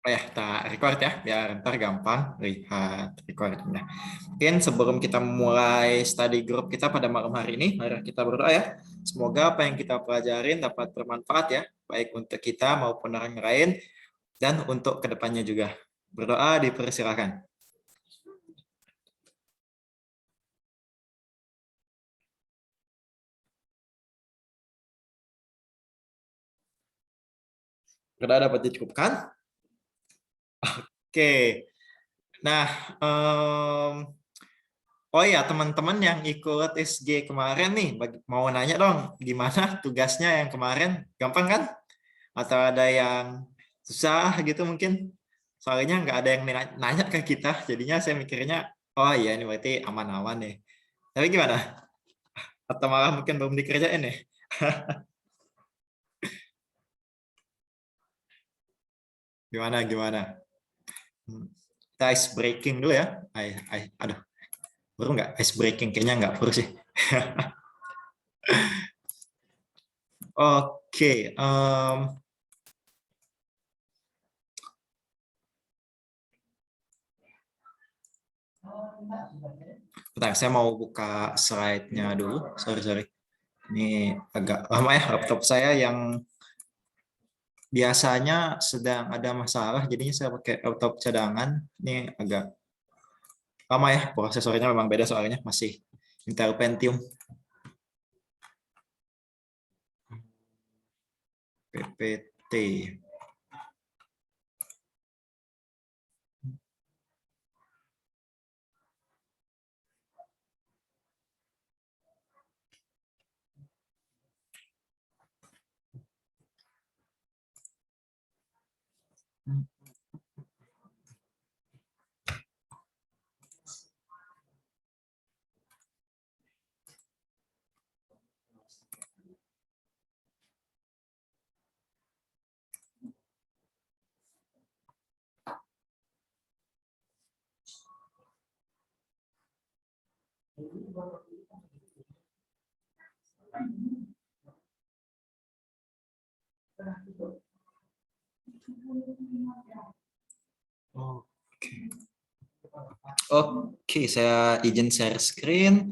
Oh ya, kita record ya, biar ntar gampang lihat recordnya. Mungkin sebelum kita mulai study group kita pada malam hari ini, mari kita berdoa ya. Semoga apa yang kita pelajarin dapat bermanfaat ya, baik untuk kita maupun orang lain, dan untuk kedepannya juga. Berdoa dipersilakan. Berdoa dapat dicukupkan? Oke. Nah, oh ya, teman-teman yang ikut SG kemarin nih, mau nanya dong, gimana tugasnya yang kemarin? Gampang kan? Atau ada yang susah gitu mungkin? Soalnya nggak ada yang nanya ke kita, jadinya saya mikirnya, oh iya ini berarti aman-aman nih. Tapi gimana? Atau malah mungkin belum dikerjain nih? Gimana, gimana? Kita ice breaking dulu ya. Aduh, baru nggak ice breaking? Kayaknya nggak perlu sih. Oke, bentar, saya mau buka slide-nya dulu. Sorry, sorry. Ini agak lama ya laptop saya yang biasanya sedang ada masalah, jadinya saya pakai laptop cadangan. Ini agak lama ya, prosesornya memang beda soalnya, masih Intel Pentium. PPT. Oke. Oke, saya izin share screen.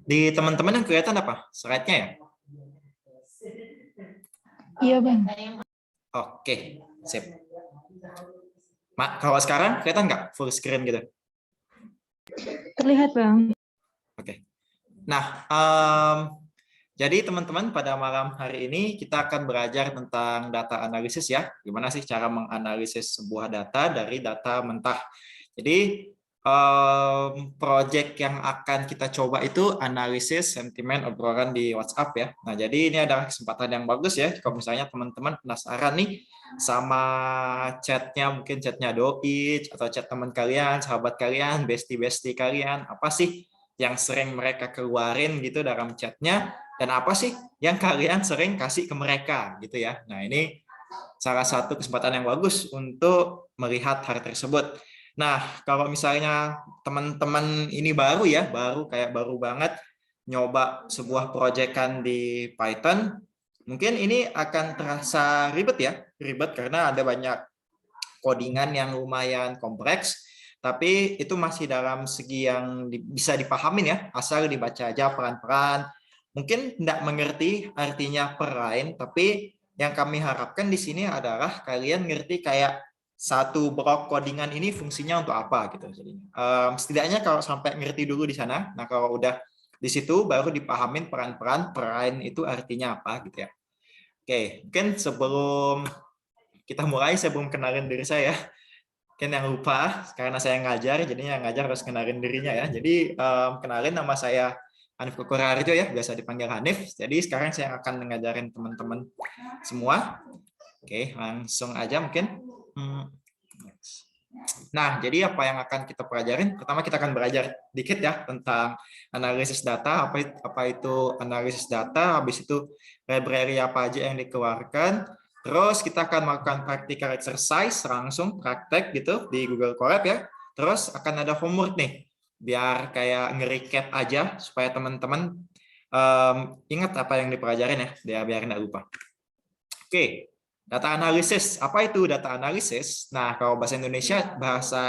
Di teman-teman yang kelihatan apa? Slide-nya ya? Iya, Bang. Oke, sip. Kalau sekarang kelihatan nggak full screen gitu? Terlihat, Bang. Oke. Nah, jadi teman-teman pada malam hari ini kita akan belajar tentang data analisis ya. Gimana sih cara menganalisis sebuah data dari data mentah. Jadi project yang akan kita coba itu analisis sentimen obrolan di WhatsApp ya. Nah, jadi ini adalah kesempatan yang bagus ya. Kalau misalnya teman-teman penasaran nih sama chatnya, mungkin chatnya doi atau chat teman kalian, sahabat kalian, bestie-bestie kalian, apa sih yang sering mereka keluarin gitu dalam chatnya, dan apa sih yang kalian sering kasih ke mereka gitu ya. Nah, ini salah satu kesempatan yang bagus untuk melihat hal tersebut. Nah, kalau misalnya teman-teman ini baru ya, baru banget nyoba sebuah proyekan di Python, mungkin ini akan terasa ribet ya, ribet karena ada banyak codingan yang lumayan kompleks, tapi itu masih dalam segi yang bisa dipahamin ya, asal dibaca aja pelan-pelan. Mungkin tidak mengerti artinya per line, tapi yang kami harapkan di sini adalah kalian ngerti kayak satu blok codingan ini fungsinya untuk apa gitu. Jadi setidaknya kalau sampai ngerti dulu di sana, nah kalau udah di situ baru dipahamin pelan-pelan per line itu artinya apa gitu ya. Oke, mungkin sebelum kita mulai, saya belum kenalin diri saya. Kan yang lupa, karena saya ngajar, jadinya yang ngajar harus kenalin dirinya ya. Jadi kenalin, nama saya Hanif Kukurarjo ya, biasa dipanggil Hanif. Jadi sekarang saya akan ngajarin teman-teman semua. Oke, langsung aja mungkin. Nah, jadi apa yang akan kita pelajarin? Pertama kita akan belajar dikit ya tentang analisis data, apa itu analisis data, habis itu library apa aja yang dikeluarkan. Terus kita akan melakukan practical exercise, langsung praktek gitu di Google Colab ya. Terus akan ada homework nih, biar kayak nge-recap aja supaya teman-teman ingat apa yang dipelajarin ya, biar nggak lupa. Oke, data analisis. Apa itu data analisis? Nah, kalau bahasa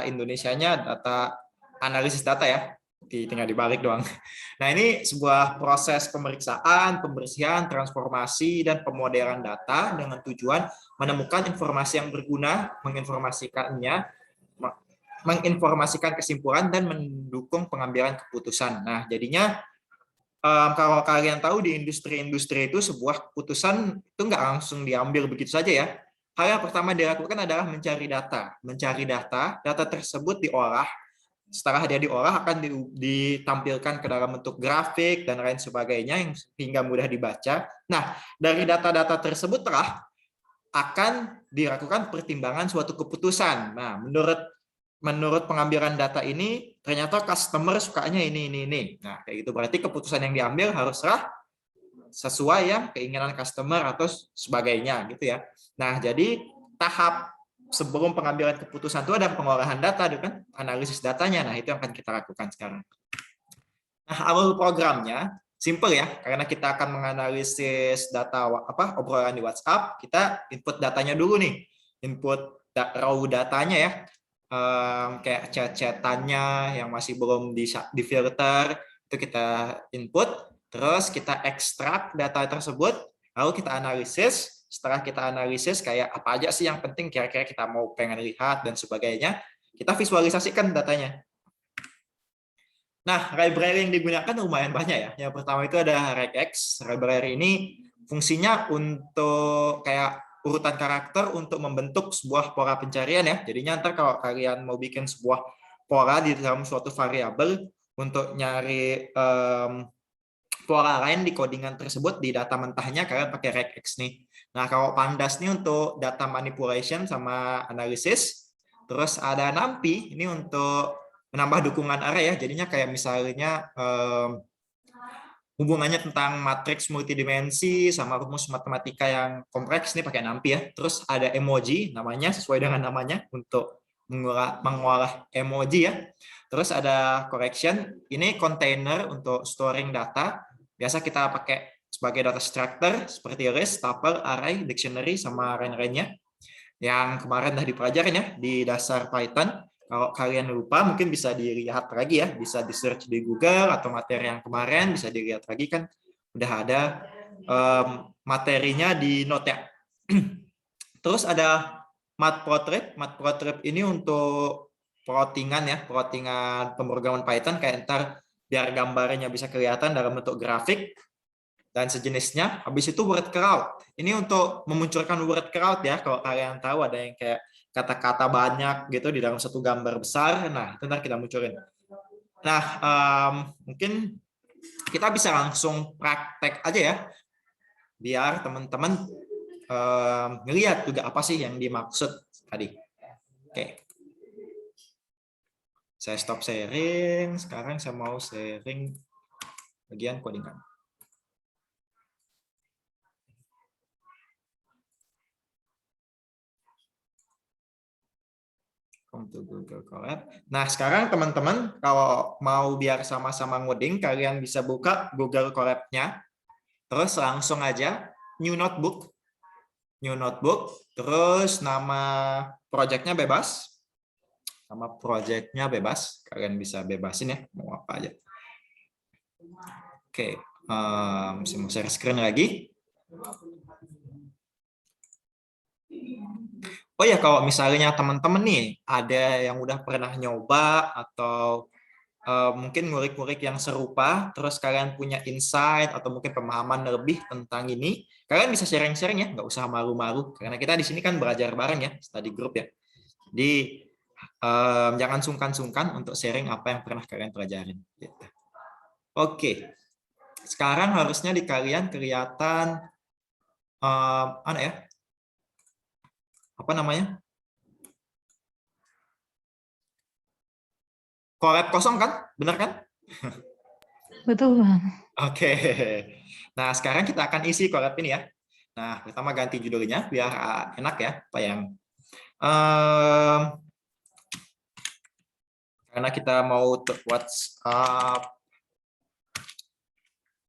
Indonesianya data analisis data ya, tinggal dibalik doang. Nah, ini sebuah proses pemeriksaan, pembersihan, transformasi, dan pemodelan data dengan tujuan menemukan informasi yang berguna, menginformasikan kesimpulan, dan mendukung pengambilan keputusan. Nah, jadinya kalau kalian tahu di industri-industri itu sebuah keputusan itu nggak langsung diambil begitu saja ya. Hal yang pertama dilakukan adalah mencari data. Mencari data tersebut diolah. Setelah dia diolah akan ditampilkan ke dalam bentuk grafik dan lain sebagainya yang hingga mudah dibaca. Nah, dari data-data tersebut akan dilakukan pertimbangan suatu keputusan. Nah, menurut pengambilan data ini ternyata customer sukanya ini. Nah, kayak gitu berarti keputusan yang diambil haruslah sesuai yang keinginan customer atau sebagainya gitu ya. Nah, jadi tahap sebelum pengambilan keputusan itu ada pengolahan data, kan? Analisis datanya. Nah, itu yang akan kita lakukan sekarang. Nah, awal programnya simple ya, karena kita akan menganalisis data obrolan di WhatsApp, kita input datanya dulu nih. Input raw datanya ya. Kayak chat-chatannya yang masih belum difilter, itu kita input, terus kita ekstrak data tersebut, lalu kita analisis. Setelah kita analisis kayak apa aja sih yang penting kira-kira kita pengen lihat dan sebagainya, kita visualisasikan datanya. Nah, library yang digunakan lumayan banyak ya. Yang pertama itu ada regex. Library ini fungsinya untuk kayak urutan karakter untuk membentuk sebuah pola pencarian ya. Jadinya ntar kalau kalian mau bikin sebuah pola di dalam suatu variabel untuk nyari pola lain di codingan tersebut di data mentahnya, kalian pakai regex nih. Nah, kalau pandas nih untuk data manipulation sama analisis. Terus ada NumPy ini untuk menambah dukungan array ya. Jadinya kayak misalnya hubungannya tentang matriks multidimensi sama rumus matematika yang kompleks ini pakai NumPy ya. Terus ada emoji namanya sesuai dengan namanya untuk mengolah emoji ya. Terus ada correction, ini container untuk storing data. Biasa kita pakai sebagai data structure seperti list, tuple, array, dictionary sama lain-lainnya. Yang kemarin udah dipelajarin ya di dasar Python. Kalau kalian lupa mungkin bisa dilihat lagi ya, bisa di search di Google atau materi yang kemarin bisa dilihat lagi kan udah ada materinya di note ya. Terus ada matplotlib ini untuk plottingan ya, plottingan pemrograman Python kayak ntar biar gambarnya bisa kelihatan dalam bentuk grafik dan sejenisnya. Habis itu word cloud. Ini untuk memunculkan word cloud ya. Kalau kalian tahu ada yang kayak kata-kata banyak gitu di dalam satu gambar besar. Nah, itu nanti kita munculin. Nah, mungkin kita bisa langsung praktek aja ya. Biar teman-teman ngelihat juga apa sih yang dimaksud tadi. Oke. Saya stop sharing. Sekarang saya mau sharing bagian codingan. Untuk Google Colab. Nah, sekarang teman-teman kalau mau biar sama-sama ngoding, kalian bisa buka Google Colab-nya. Terus langsung aja new notebook. New notebook, terus nama project-nya bebas. Nama project-nya bebas. Kalian bisa bebasin ya, mau apa aja. Oke, saya mau share screen lagi. Oh ya, kalau misalnya teman-teman nih ada yang udah pernah nyoba atau mungkin ngulik-ngulik yang serupa, terus kalian punya insight atau mungkin pemahaman lebih tentang ini, kalian bisa sharing-sharing ya, nggak usah malu-malu. Karena kita di sini kan belajar bareng ya, study group ya. Jadi jangan sungkan-sungkan untuk sharing apa yang pernah kalian pelajarin. Gitu. Oke, sekarang harusnya di kalian kelihatan mana ya? Apa namanya? Collab kosong kan? Benar kan? Betul, Bang. Oke. Nah, sekarang kita akan isi collab ini ya. Nah, pertama ganti judulnya biar enak ya, Pak yang karena kita mau WhatsApp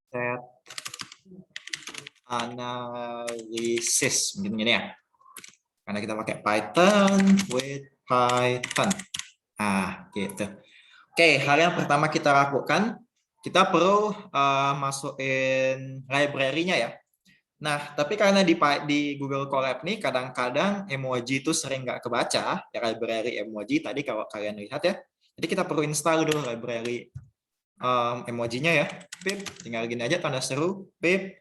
chat analysis mungkin gini ya, karena kita pakai Python with Python. Nah, gitu. Oke, hal yang pertama kita lakukan, kita perlu masukin library-nya ya. Nah, tapi karena di Google Colab nih kadang-kadang emoji itu sering nggak kebaca, ya library emoji tadi kalau kalian lihat ya. Jadi kita perlu install dulu library emojinya ya. Pip, tinggal gini aja tanda seru, pip.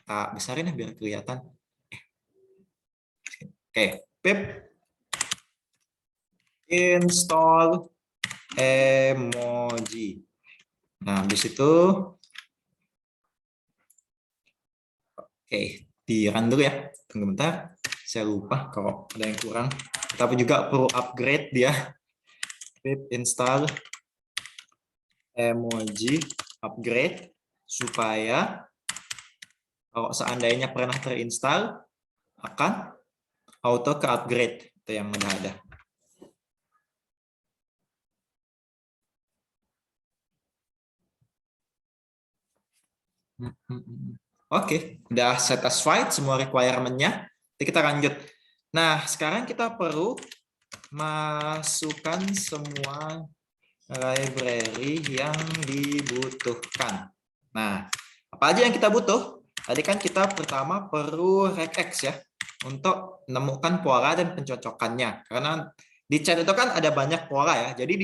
Besarin ya biar kelihatan. Oke, pip. Install emoji. Nah, habis itu oke, di-run dulu ya. Tunggu bentar. Saya lupa kalau ada yang kurang. Tapi juga perlu upgrade dia. Pip install emoji upgrade supaya kalau seandainya pernah terinstall akan auto ke upgrade itu yang udah ada. Oke, udah satisfied semua requirement-nya. Jadi kita lanjut. Nah, sekarang kita perlu masukkan semua library yang dibutuhkan. Nah, apa aja yang kita butuh? Tadi kan kita pertama perlu regex ya, untuk menemukan pola dan pencocokannya. Karena di chat itu kan ada banyak pola ya. Jadi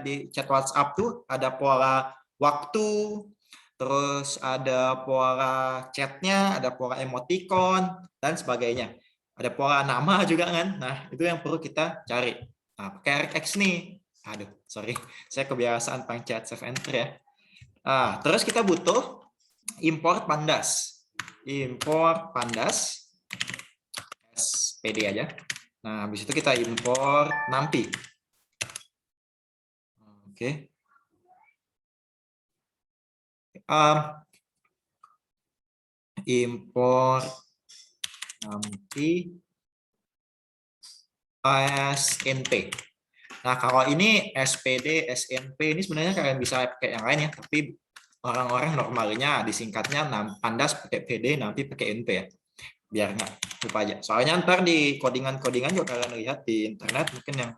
di chat WhatsApp tuh ada pola waktu, terus ada pola chatnya, ada pola emoticon, dan sebagainya. Ada pola nama juga kan. Nah, itu yang perlu kita cari. Nah, pakai regex nih. Aduh, sorry. Saya kebiasaan pencet save enter ya. Terus kita butuh import pandas. Import pandas. SPD aja. Nah, habis itu kita import NumPy. Oke. Import NumPy SNP. Nah, kalau ini SPD, SNP ini sebenarnya kalian bisa pakai yang lain ya, tapi orang-orang normalnya disingkatnya pandas pakai PD, nanti pakai NP ya. Biar nggak lupa aja. Soalnya ntar di codingan-codingan juga kalian lihat di internet mungkin yang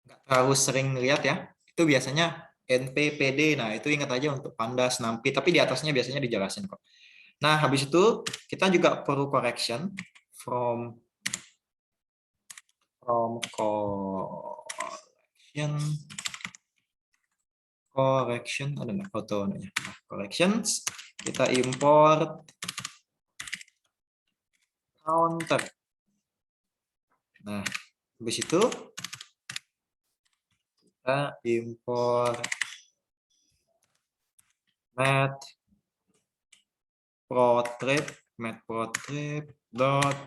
nggak terlalu sering lihat ya, itu biasanya NP, PD. Nah, itu ingat aja untuk pandas, NumPy, tapi di atasnya biasanya dijelasin kok. Nah, habis itu kita juga perlu correction from correction ada nggak fotonya? Nah, corrections kita import counter. Nah, habis itu kita import matplotlib dot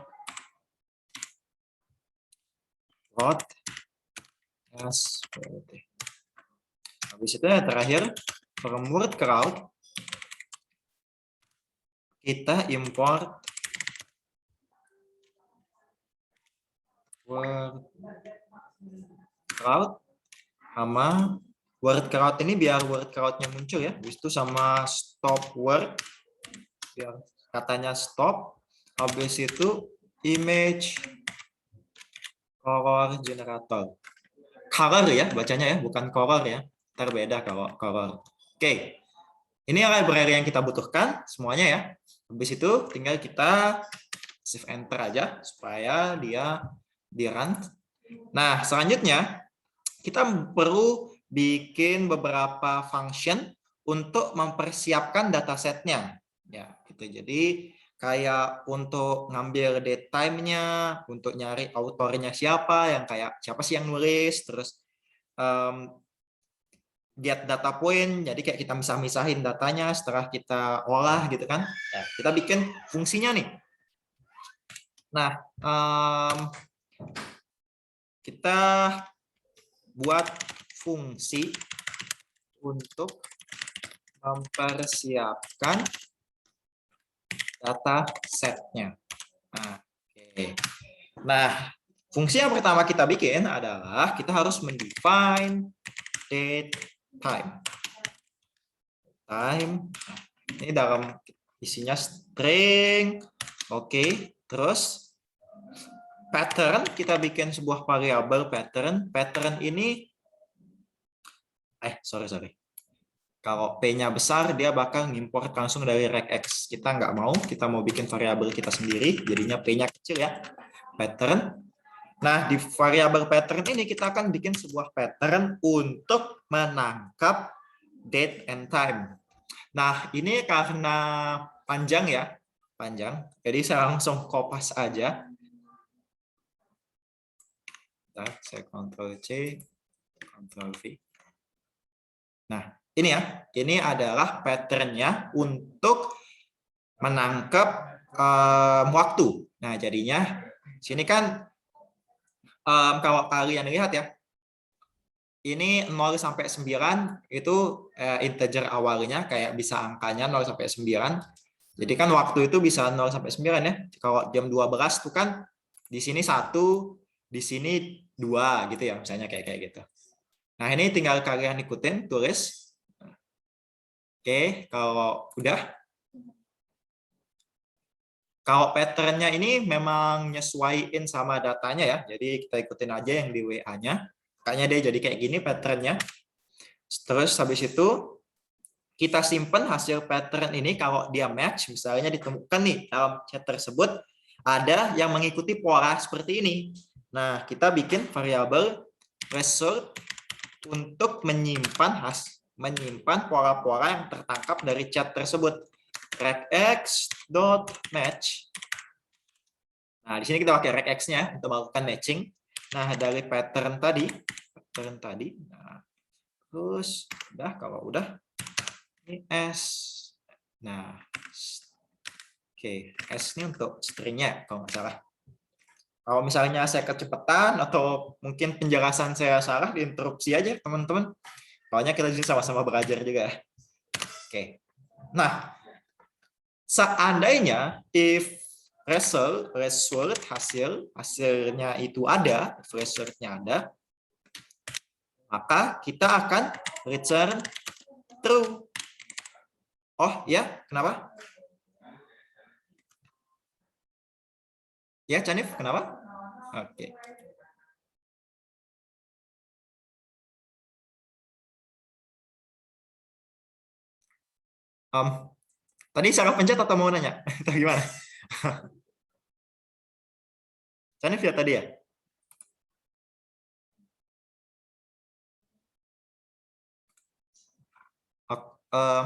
plot SPD. Habis itu yang terakhir from word crowd kita import word crowd sama word crowd ini biar word crowdnya muncul ya. Habis itu sama stop word biar katanya stop. Habis itu image color generator. Color ya bacanya ya, bukan color ya. Ntar beda kalau color. Oke. Ini library yang kita butuhkan semuanya ya. Habis itu tinggal kita shift enter aja supaya dia di run. Nah, selanjutnya kita perlu bikin beberapa function untuk mempersiapkan datasetnya. Ya, gitu. Jadi kayak untuk ngambil date time-nya, untuk nyari autornya siapa, yang kayak siapa sih yang nulis, terus get data point, jadi kayak kita misah-misahin datanya setelah kita olah gitu kan. Ya, kita bikin fungsinya nih. Nah, kita buat fungsi untuk mempersiapkan data setnya. Nah, okay. Nah, Fungsi yang pertama kita bikin adalah kita harus mendefine date time. Ini dalam isinya string. Oke, terus pattern, kita bikin sebuah variabel pattern. Pattern ini sorry. Kalau P-nya besar, dia bakal ngimport langsung dari regex. Kita nggak mau, kita mau bikin variabel kita sendiri, jadinya P-nya kecil ya. Pattern. Nah, di variabel pattern ini kita akan bikin sebuah pattern untuk menangkap date and time. Nah, ini karena panjang ya, panjang. Jadi saya langsung kopas aja. Saya Ctrl C, Ctrl V. Nah, ini ya, ini adalah patternnya untuk menangkap waktu. Nah, jadinya sini kan kalau kalian lihat ya, ini 0 sampai 9 itu integer awalnya, kayak bisa angkanya 0 sampai 9. Jadi kan waktu itu bisa 0 sampai 9 ya. Kalau jam 12 itu kan di sini 1, di sini 2 gitu ya, misalnya kayak gitu. Nah, ini tinggal kalian ikutin, tulis. Oke, kalau udah. Kalau patternnya ini memang nyesuaiin sama datanya ya. Jadi kita ikutin aja yang di WA-nya. Kayaknya dia jadi kayak gini patternnya. Terus habis itu kita simpan hasil pattern ini. Kalau dia match, misalnya ditemukan nih dalam chat tersebut ada yang mengikuti pola seperti ini. Nah, kita bikin variabel result untuk menyimpan pola-pola yang tertangkap dari chat tersebut. regex.match. Nah, di sini kita pakai regex-nya untuk melakukan matching. Nah, dari pattern tadi. Nah, terus udah, kalau udah ini S. Nah, oke, S ini untuk stringnya kalau nggak salah. Kalau misalnya saya kecepatan atau mungkin penjelasan saya salah, diinterupsi aja teman-teman. Soalnya kita di sini sama-sama belajar juga. Oke. Nah, seandainya if result hasilnya itu ada, resultnya ada, maka kita akan return true. Oh ya, kenapa? Ya, Canif, kenapa? Oke. Tadi salah pencet atau mau nanya? Atau gimana? Canif ya tadi ya?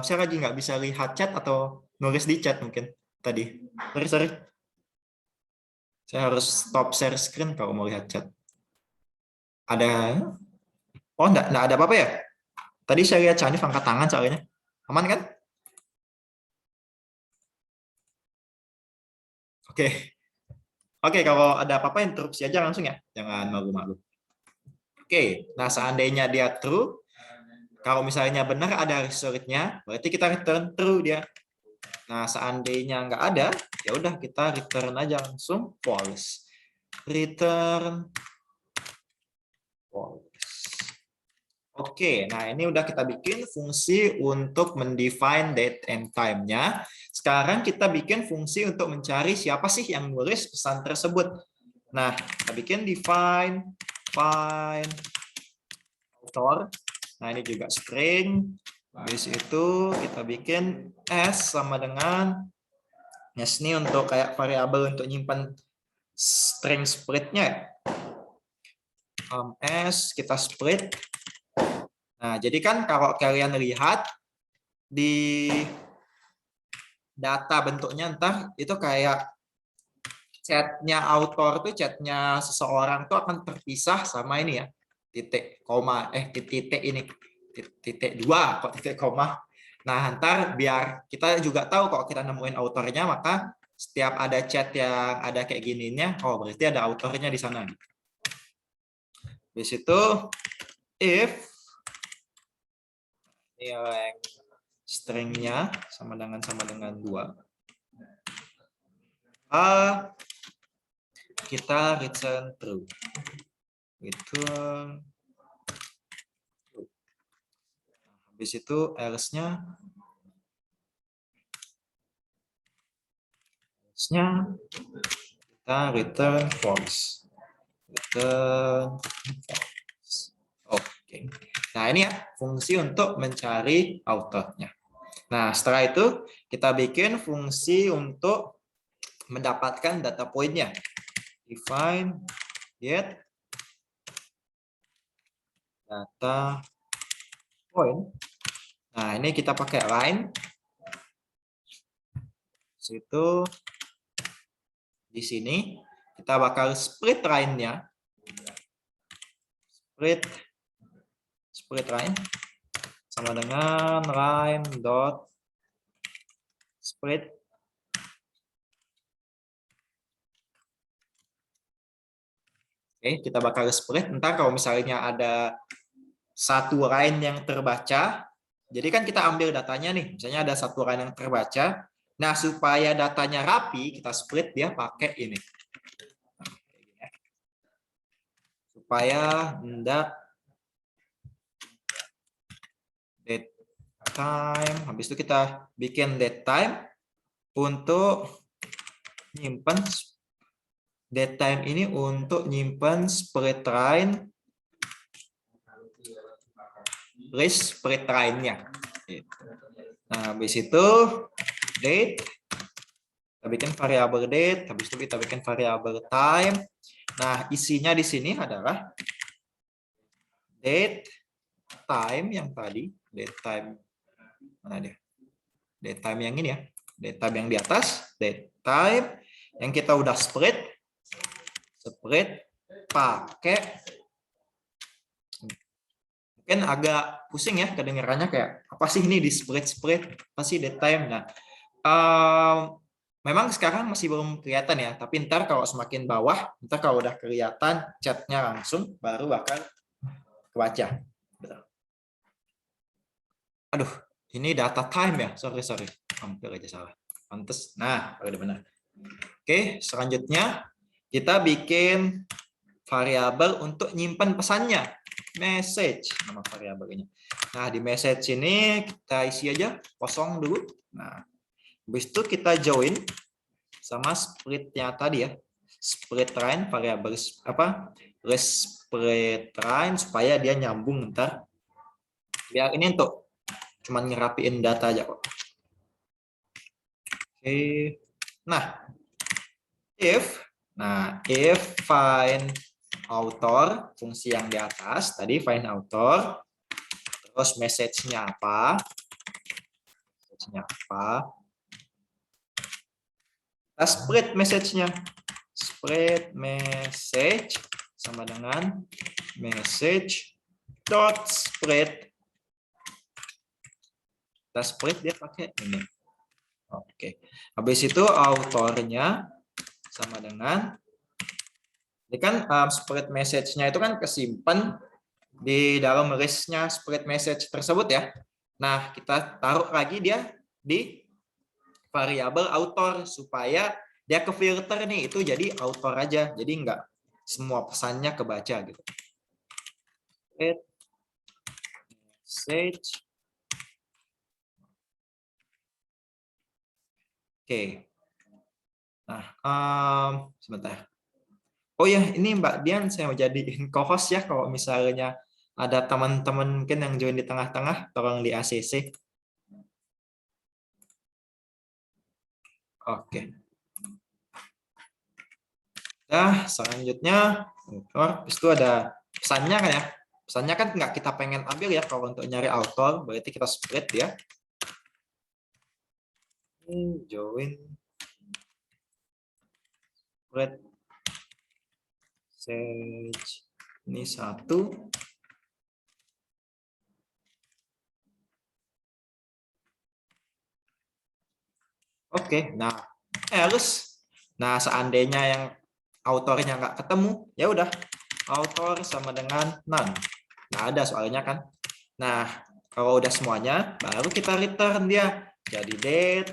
Saya lagi nggak bisa lihat chat atau nulis di chat mungkin tadi. Sorry. Saya harus stop share screen kalau mau lihat chat. Ada? Oh, nggak ada apa-apa ya? Tadi saya lihat Canif angkat tangan soalnya. Aman kan? Oke, kalau ada apa-apa interupsi aja langsung ya. Jangan malu-malu. Oke, nah seandainya dia true, kalau misalnya benar ada resultnya, berarti kita return true dia. Nah, seandainya nggak ada, ya udah kita return aja langsung false. Return false. Oke, nah ini udah kita bikin fungsi untuk mendefine date and time-nya. Sekarang kita bikin fungsi untuk mencari siapa sih yang nulis pesan tersebut. Nah, kita bikin define find author. Nah, ini juga string. Habis itu kita bikin s sama dengan s ini untuk kayak variabel untuk nyimpan string split-nya. S kita split. Nah, jadi kan kalau kalian lihat di data bentuknya ntar itu kayak chatnya author tuh chatnya seseorang tuh akan terpisah sama ini ya titik koma titik ini titik 2 kok titik koma. Nah, ntar biar kita juga tahu kalau kita nemuin autornya, maka setiap ada chat yang ada kayak gininya, oh berarti ada autornya di sana. Di situ if nilai stringnya sama dengan 2, kita return true. Return true. Habis itu else-nya kita return false. Return false. Oke. Nah, ini ya fungsi untuk mencari author-nya. Nah, setelah itu kita bikin fungsi untuk mendapatkan data point-nya. Define get data point. Nah, ini kita pakai line. Situ di sini kita bakal split line-nya. Split line sama dengan line dot split. Oke, kita bakal split. Entar kalau misalnya ada satu line yang terbaca, jadi kan kita ambil datanya nih, misalnya ada satu line yang terbaca. Nah, supaya datanya rapi, kita split dia pakai ini. Supaya enggak date time. Habis itu kita bikin date time untuk nyimpen date time ini untuk nyimpen split line list split line-nya. Nah, habis itu date, kita bikin variabel date, habis itu kita bikin variabel time. Nah, isinya di sini adalah date time yang tadi, date time mana dia? Date time yang ini ya, date time yang di atas, date time yang kita udah split pakai, mungkin agak pusing ya kedengarannya, kayak apa sih ini di split apa sih date time. Nah, memang sekarang masih belum kelihatan ya, tapi ntar kalau semakin bawah, ntar kalau udah kelihatan chatnya langsung, baru bakal kebaca. Aduh, ini data time ya, sorry, hampir aja salah. Pantes, nah udah benar. Oke, selanjutnya kita bikin variabel untuk nyimpan pesannya, message nama variabelnya. Nah, di message ini kita isi aja kosong dulu. Nah, habis itu kita join sama splitnya tadi ya, split line variabel apa, split line supaya dia nyambung ntar. Biar ini untuk cuman ngerapiin data aja kok. Oke, nah if find author, fungsi yang di atas tadi find author, terus message-nya apa? Kita split message-nya. Split message sama dengan message dot split. Kita split dia pakai ini. Oke. Habis itu authornya sama dengan, ini kan split message-nya itu kan kesimpan di dalam list-nya split message tersebut ya. Nah, kita taruh lagi dia di variabel author supaya dia ke filter nih, itu jadi author aja, jadi enggak semua pesannya kebaca gitu. Split message. Oke. Nah, sebentar. Oh ya, ini Mbak Dian saya mau jadiin co-host ya, kalau misalnya ada teman-teman mungkin yang join di tengah-tengah, tolong di ACC. Oke. Nah, selanjutnya, itu ada pesannya kan ya. Pesannya kan nggak kita pengen ambil ya, kalau untuk nyari author, berarti kita split ya. Join split message ini satu. Oke, nah else. Nah, seandainya yang autornya nggak ketemu, ya udah author sama dengan none. Nggak ada soalnya kan. Nah, kalau udah semuanya, baru kita return dia. Jadi date,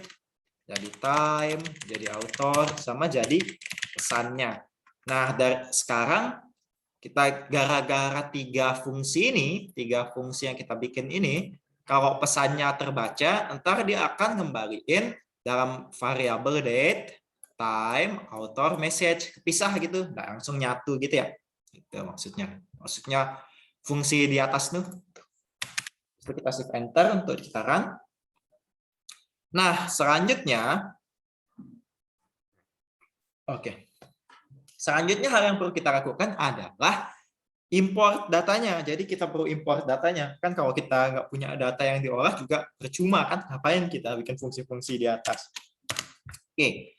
jadi time, jadi author, sama jadi pesannya. Nah, dari sekarang kita gara-gara tiga fungsi yang kita bikin ini, kalau pesannya terbaca, ntar dia akan kembaliin dalam variabel date, time, author, message, kepisah gitu, nggak langsung nyatu gitu ya. Itu maksudnya. Maksudnya fungsi di atas tuh. Kita shift enter untuk kita run. Nah, selanjutnya, selanjutnya hal yang perlu kita lakukan adalah import datanya. Jadi kita perlu import datanya. Kan kalau kita nggak punya data yang diolah juga percuma kan. Ngapain kita bikin fungsi-fungsi di atas. Oke.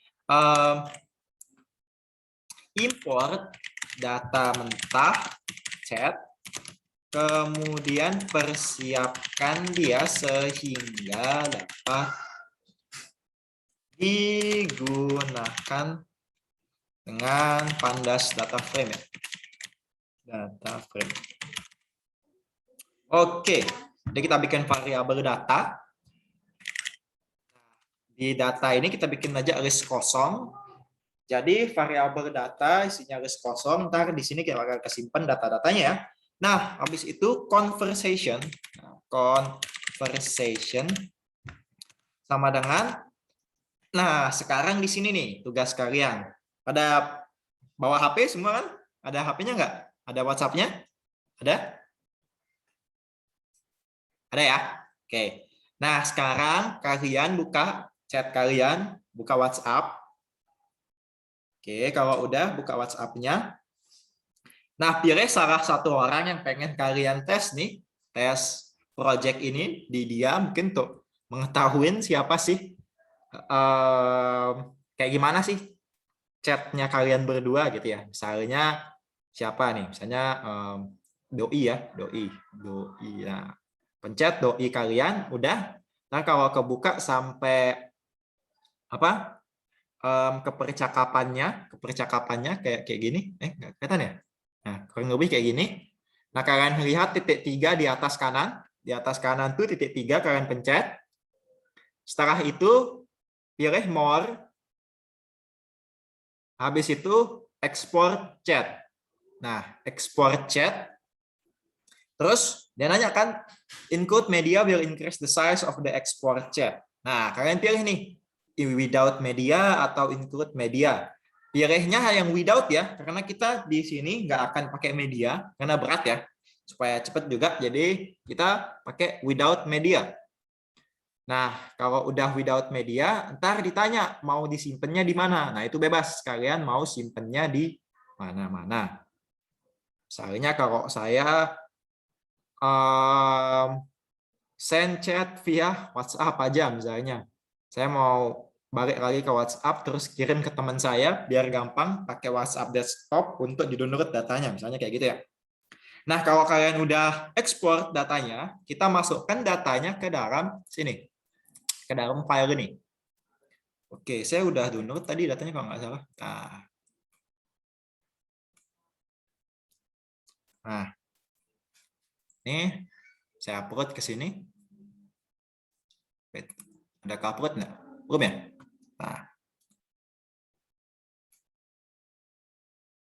Import data mentah chat. Kemudian persiapkan dia sehingga dapat digunakan dengan pandas data frame ya. Data frame. Oke, jadi kita bikin variabel data. Di data ini kita bikin aja list kosong. Jadi variabel data isinya list kosong. Ntar di sini kita akan kesimpan data-datanya ya. Nah, habis itu conversation. Conversation sama dengan. Nah, sekarang di sini nih tugas kalian. Ada bawa HP semua kan? Ada HP-nya nggak? Ada WhatsApp-nya? Ada? Ada ya? Oke. Nah, sekarang kalian buka chat kalian, buka WhatsApp. Oke, kalau udah buka WhatsApp-nya. Nah, pilih salah satu orang yang pengen kalian tes nih, tes project ini di dia mungkin tuh mengetahui siapa sih, kayak gimana sih chatnya kalian berdua gitu ya. Misalnya siapa nih? Misalnya doi ya, doi. Nah, pencet doi kalian, udah. Nah, kalau kebuka sampai apa? Kepercakapannya kayak gini. Nggak kelihatan ya? Nah, kurang lebih kayak gini. Nah, kalian lihat titik 3 di atas kanan. Di atas kanan tuh titik 3 kalian pencet. Setelah itu pilih more. Habis itu export chat. Nah, export chat. Terus dia nanya kan, include media will increase the size of the export chat. Nah, kalian pilih nih, without media atau include media. Pilihnya yang without ya, karena kita di sini nggak akan pakai media, karena berat ya. Supaya cepat juga, jadi kita pakai without media. Nah, kalau udah without media, ntar ditanya mau disimpannya di mana. Nah, itu bebas. Kalian mau simpennya di mana-mana. Misalnya kalau saya send chat via WhatsApp aja misalnya. Saya mau balik lagi ke WhatsApp terus kirim ke teman saya biar gampang pakai WhatsApp desktop untuk di-download datanya misalnya kayak gitu ya. Nah, kalau kalian udah ekspor datanya, kita masukkan datanya ke dalam sini. Ke dalam file ini. Oke, saya udah download tadi datanya kalau nggak salah. Nah, ini saya upload ke sini. Ada upload nggak? Belum ya?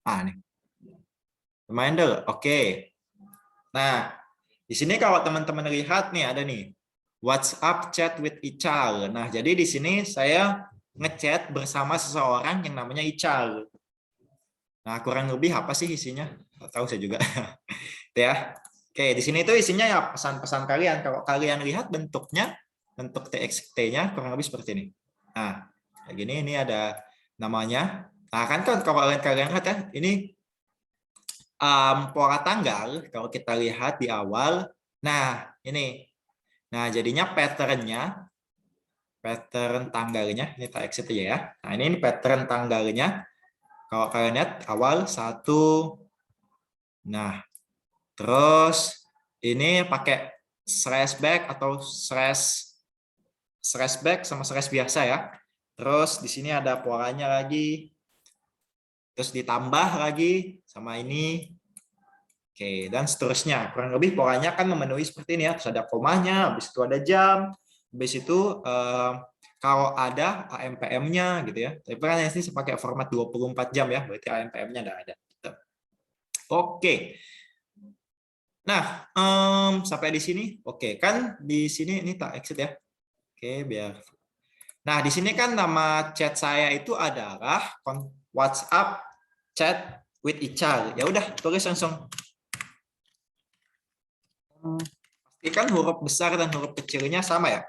Nah, nih. Reminder, oke. Nah, di sini kalau teman-teman lihat nih ada nih WhatsApp chat with Ical. Nah, jadi di sini saya ngechat bersama seseorang yang namanya Ical. Nah, kurang lebih apa sih isinya? Nggak tahu saya juga. Ya. Oke, di sini itu isinya ya pesan-pesan kalian. Kalau kalian lihat bentuknya, bentuk TXT-nya kurang lebih seperti ini. Nah, kayak gini ini ada namanya. Nah, kan kalau kalian lihat ya, ini pola tanggal kalau kita lihat di awal. Nah, ini. Nah, jadinya pattern tanggalnya ini tak exit aja ya. Nah, ini pattern tanggalnya. Kalau kalian lihat awal 1. Nah, terus ini pakai slash back atau slash back sama slash biasa ya. Terus di sini ada polanya lagi. Terus ditambah lagi sama ini. Oke, dan seterusnya. Kurang lebih polanya kan memenuhi seperti ini ya. Terus ada komanya, habis itu ada jam, habis itu kalau ada AMPM-nya gitu ya. Tapi kan ini saya pakai format 24 jam ya, berarti AMPM-nya nggak ada. Gitu. Oke. Nah, sampai di sini. Oke, kan di sini ini tak exit ya. Oke, biar. Nah, di sini kan nama chat saya itu adalah WhatsApp chat with Ical. Ya udah, tulis langsung. Pastikan huruf besar dan huruf kecilnya sama ya.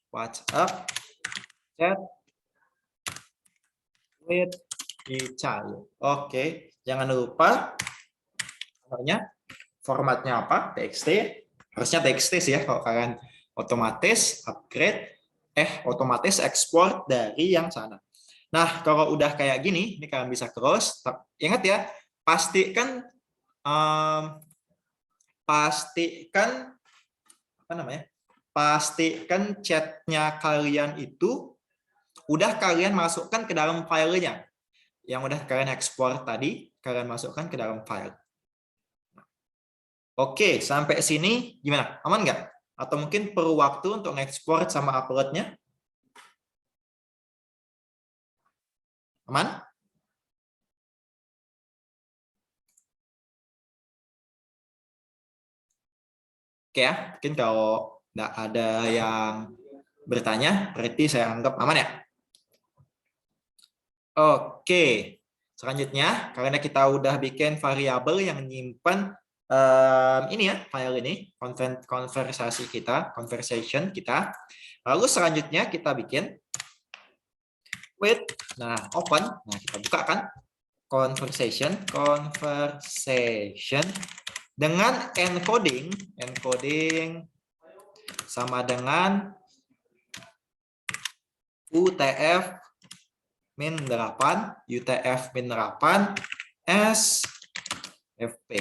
WhatsApp chat with Ical. Oke, jangan lupa formatnya apa? TXT. Harusnya TXT sih ya kalau kalian otomatis upgrade otomatis ekspor dari yang sana. Nah, kalau udah kayak gini, ini kalian bisa close. Ingat ya, pastikan apa namanya? Pastikan chatnya kalian itu udah kalian masukkan ke dalam filenya. Yang udah kalian ekspor tadi, kalian masukkan ke dalam file. Oke, sampai sini gimana? Aman nggak? Atau mungkin perlu waktu untuk ngekspor sama upload-nya? Aman? Oke ya, mungkin kalau nggak ada yang bertanya, berarti saya anggap aman ya? Oke, selanjutnya karena kita udah bikin variabel yang nyimpan ini ya, file ini, konversasi kita, conversation kita. Lalu selanjutnya kita bikin with, nah open, nah kita buka kan, conversation dengan encoding sama dengan UTF min 8 SFP.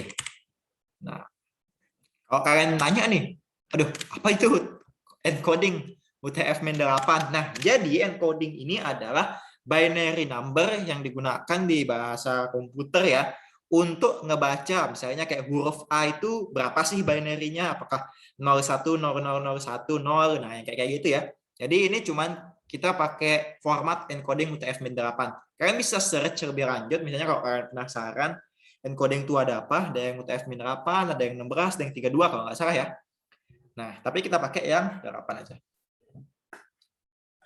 Nah, kalau kalian nanya nih, aduh, apa itu encoding UTF min 8? Nah, jadi encoding ini adalah binary number yang digunakan di bahasa komputer ya untuk ngebaca misalnya kayak huruf A itu berapa sih binary-nya, apakah 010001 nah yang kayak gitu ya. Jadi ini cuman kita pakai format encoding UTF-8. Kalian bisa search lebih lanjut misalnya kalau kalian penasaran encoding itu ada apa, ada yang UTF-8, ada yang 16, ada yang 32 kalau nggak salah ya. Nah, tapi kita pakai yang 8 aja.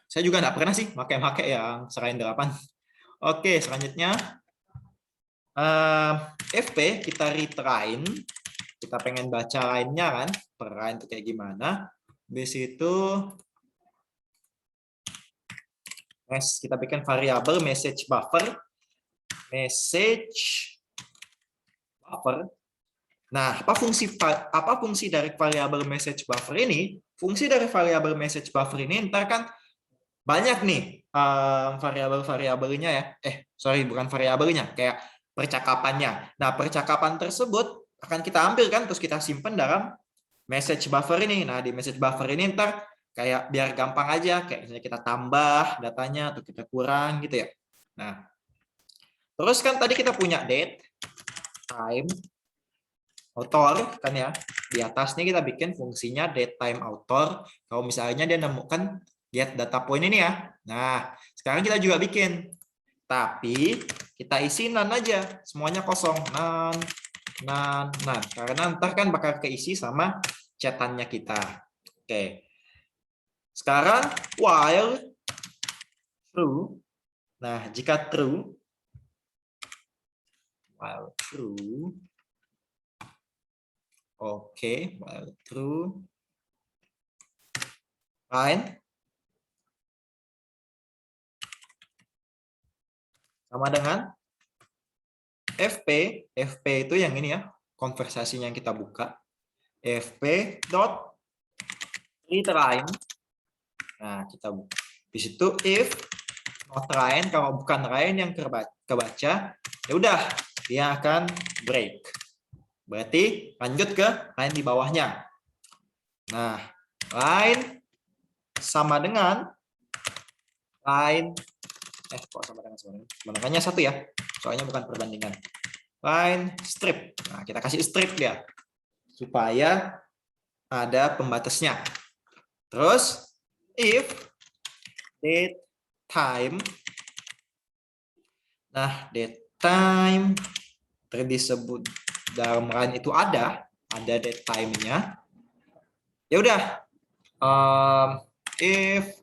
Saya juga nggak pernah sih pakai yang selain 8. Oke, selanjutnya FP kita retrain, kita pengen baca lainnya kan, per line itu kayak gimana. Di situ kita bikin variabel message buffer. Nah, apa fungsi dari variabel message buffer ini? Fungsi dari variabel message buffer ini ntar kan banyak nih variabel-variabelnya ya. Sorry, bukan variabelnya, kayak percakapannya. Nah, percakapan tersebut akan kita ambil kan, terus kita simpan dalam message buffer ini. Nah, di message buffer ini ntar kayak biar gampang aja, kayak misalnya kita tambah datanya atau kita kurang gitu ya. Nah, terus kan tadi kita punya date, time, author kan ya. Di atasnya kita bikin fungsinya date time author. Kalau misalnya dia nemukan get data point ini ya. Nah, sekarang kita juga bikin. Tapi kita isi none aja. Semuanya kosong. None. Karena ntar kan bakal keisi sama chatannya kita. Oke. Sekarang while true. Nah, jika true. While true. Oke, while true. Line. Sama dengan FP itu yang ini ya, konversasinya yang kita buka. FP dot retrain. Nah, kita buka. Di situ if not rain, kalau bukan rain yang kebaca, ya udah dia akan break. Berarti lanjut ke line di bawahnya. Nah, line sama dengan line kok sama dengan sebenarnya satu ya, soalnya bukan perbandingan. Line strip. Nah, kita kasih strip ya supaya ada pembatasnya. Terus if date time. Nah, date time disebut dalam line itu ada date time-nya. Ya udah, if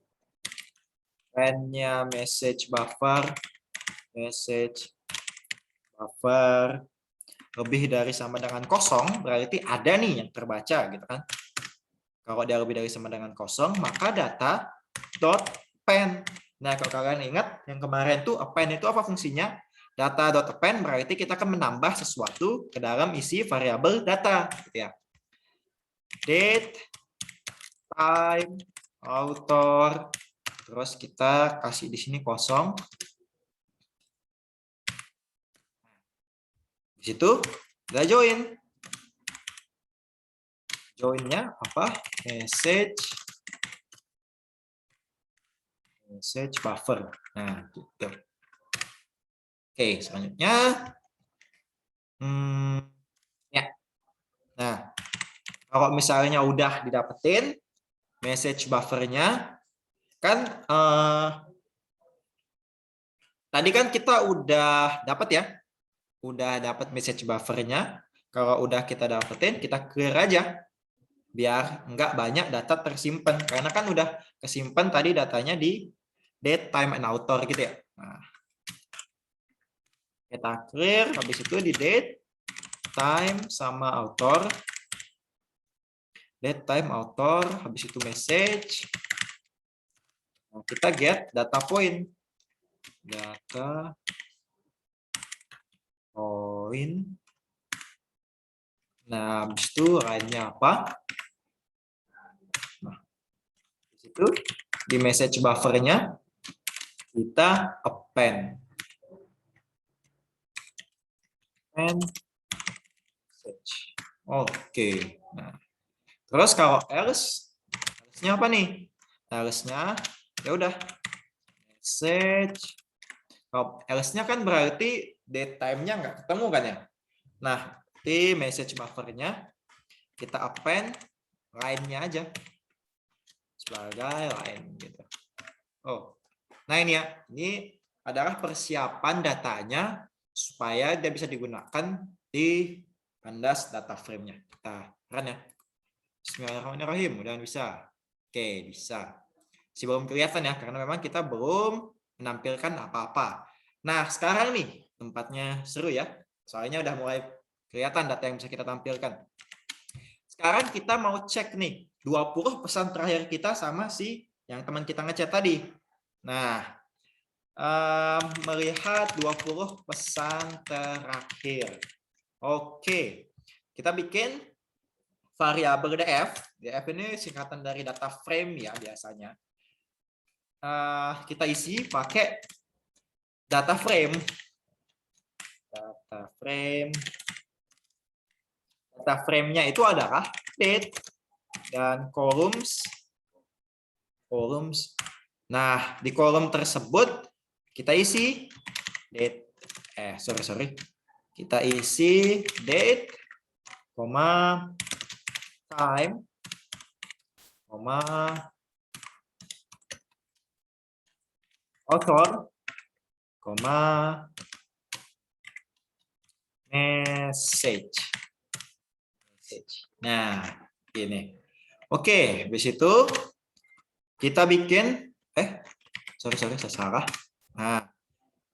line-nya message buffer lebih dari sama dengan kosong, berarti ada nih yang terbaca gitu kan. Kalau dia lebih dari sama dengan kosong, maka data dot append. Nah, kalau kalian ingat yang kemarin tuh append itu apa fungsinya? Data dot append berarti kita akan menambah sesuatu ke dalam isi variabel data, gitu ya. Date, time, author, terus kita kasih di sini kosong. Di situ kita join. Join-nya apa? Message buffer. Nah, gitu. Oke, selanjutnya. Ya. Nah, kalau misalnya udah didapetin message buffernya, kan tadi kan kita udah dapat ya, udah dapat message buffernya. Kalau udah kita dapetin, kita clear aja biar nggak banyak data tersimpan, karena kan udah kesimpan tadi datanya di date, time, and author gitu ya. Nah, kita clear, habis itu di date, time, sama author. Date, time, author, habis itu message. Nah, kita get data point. Data point. Nah, habis itu lainnya apa? Nah, di situ di message buffernya kita append. Message. Oke. Nah, terus kalau else-nya apa nih? Else-nya ya udah message. Kalau else-nya kan berarti date time-nya nggak ketemu kan ya? Nah, di message buffer-nya kita append line-nya aja sebagai line gitu. Oh, nah ini ya, ini adalah persiapan datanya supaya dia bisa digunakan di pandas data frame-nya. Kita run ya. Bismillahirrahmanirrahim, mudah bisa. Oke, bisa. Masih belum kelihatan ya, karena memang kita belum menampilkan apa-apa. Nah, sekarang nih tempatnya seru ya. Soalnya udah mulai kelihatan data yang bisa kita tampilkan. Sekarang kita mau cek nih 20 pesan terakhir kita sama si yang teman kita ngechat tadi. Nah, melihat 20 pesan terakhir. Oke, kita bikin variabel df. Df ini singkatan dari data frame ya biasanya. Kita isi pakai data frame. Data frame. Data frame-nya itu adalah date dan columns. Nah, di kolom tersebut kita isi date. Kita isi date, time, author, message. Nah, ini. Oke, habis itu kita bikin saya salah. Nah,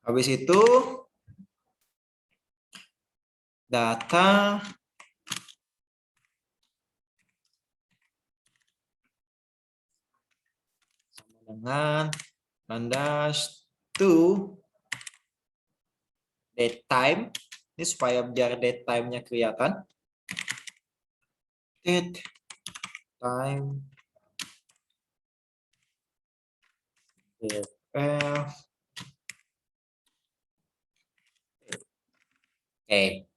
habis itu data sama dengan pandas to date time. Ini supaya biar date time-nya kelihatan. Date time df. Oke.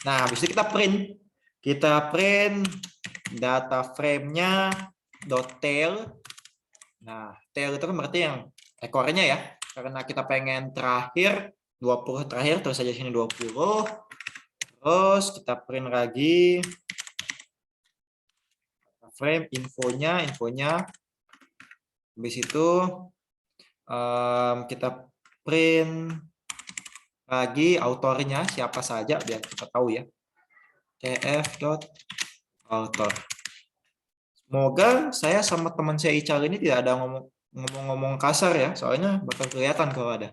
Nah, habis itu kita print. Kita print data frame-nya .tail. Nah, tail itu kan berarti yang ekornya ya. Karena kita pengen terakhir 20 terakhir, terus saja sini 20. Terus kita print lagi frame, infonya. Habis itu kita print lagi autornya siapa saja biar kita tahu ya. cf.author. Semoga saya sama teman saya Ical ini tidak ada ngomong-ngomong kasar ya, soalnya bakal kelihatan kalau ada.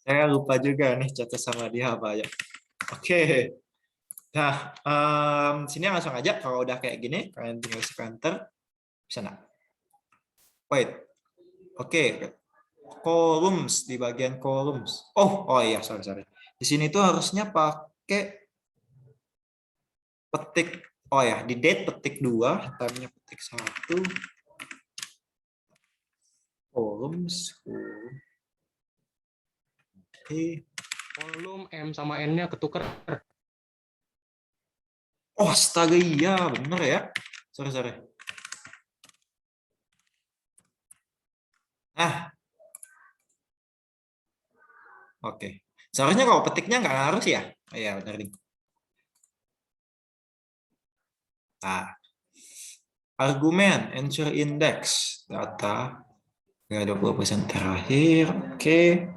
Saya lupa juga nih chat sama dia apa ya. Oke. Nah, sini langsung aja kalau udah kayak gini, kalian tinggal enter. Bisa nggak? Wait. Oke. Columns di bagian columns. Oh iya, sorry. Di sini tuh harusnya pakai petik. Oh ya, di date petik 2, time-nya petik 1. Columns. Oke. Kolom M sama N-nya ketuker. Oh, astaga, iya, bener ya. Sorry. Nah. Oke. Seharusnya kalau petiknya nggak harus ya. Oh, iya, benar nih. Nah. Argumen, answer index, data, 20% terakhir, oke.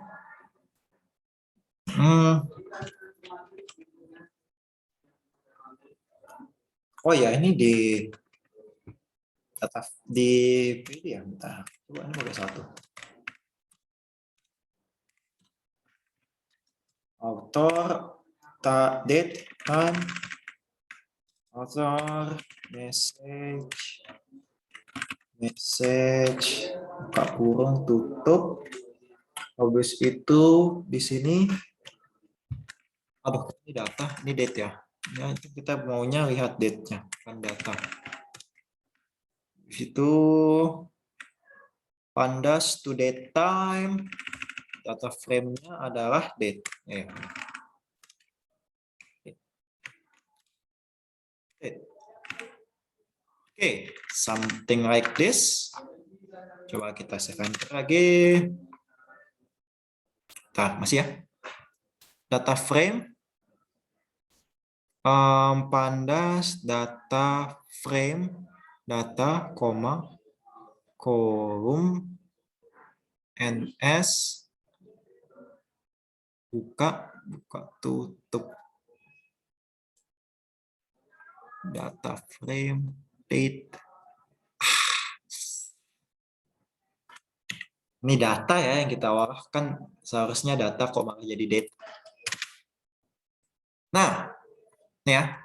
Oh ya, ini di data di PD ya, bentar. Coba ini pakai satu. Author, date, time, author, message, buka kurung, tutup. Habis itu di sini, aduh, ini data, ini date ya. Ya, kita maunya lihat date-nya, kan data. Di situ pandas to date time, data frame-nya adalah date. Oke, something like this. Coba kita save enter lagi. Bentar, masih ya. Data frame. Pandas data frame data kolom ns buka tutup data frame date. Ini data ya yang kita warahkan, seharusnya data kok malah jadi date. Nah, ya.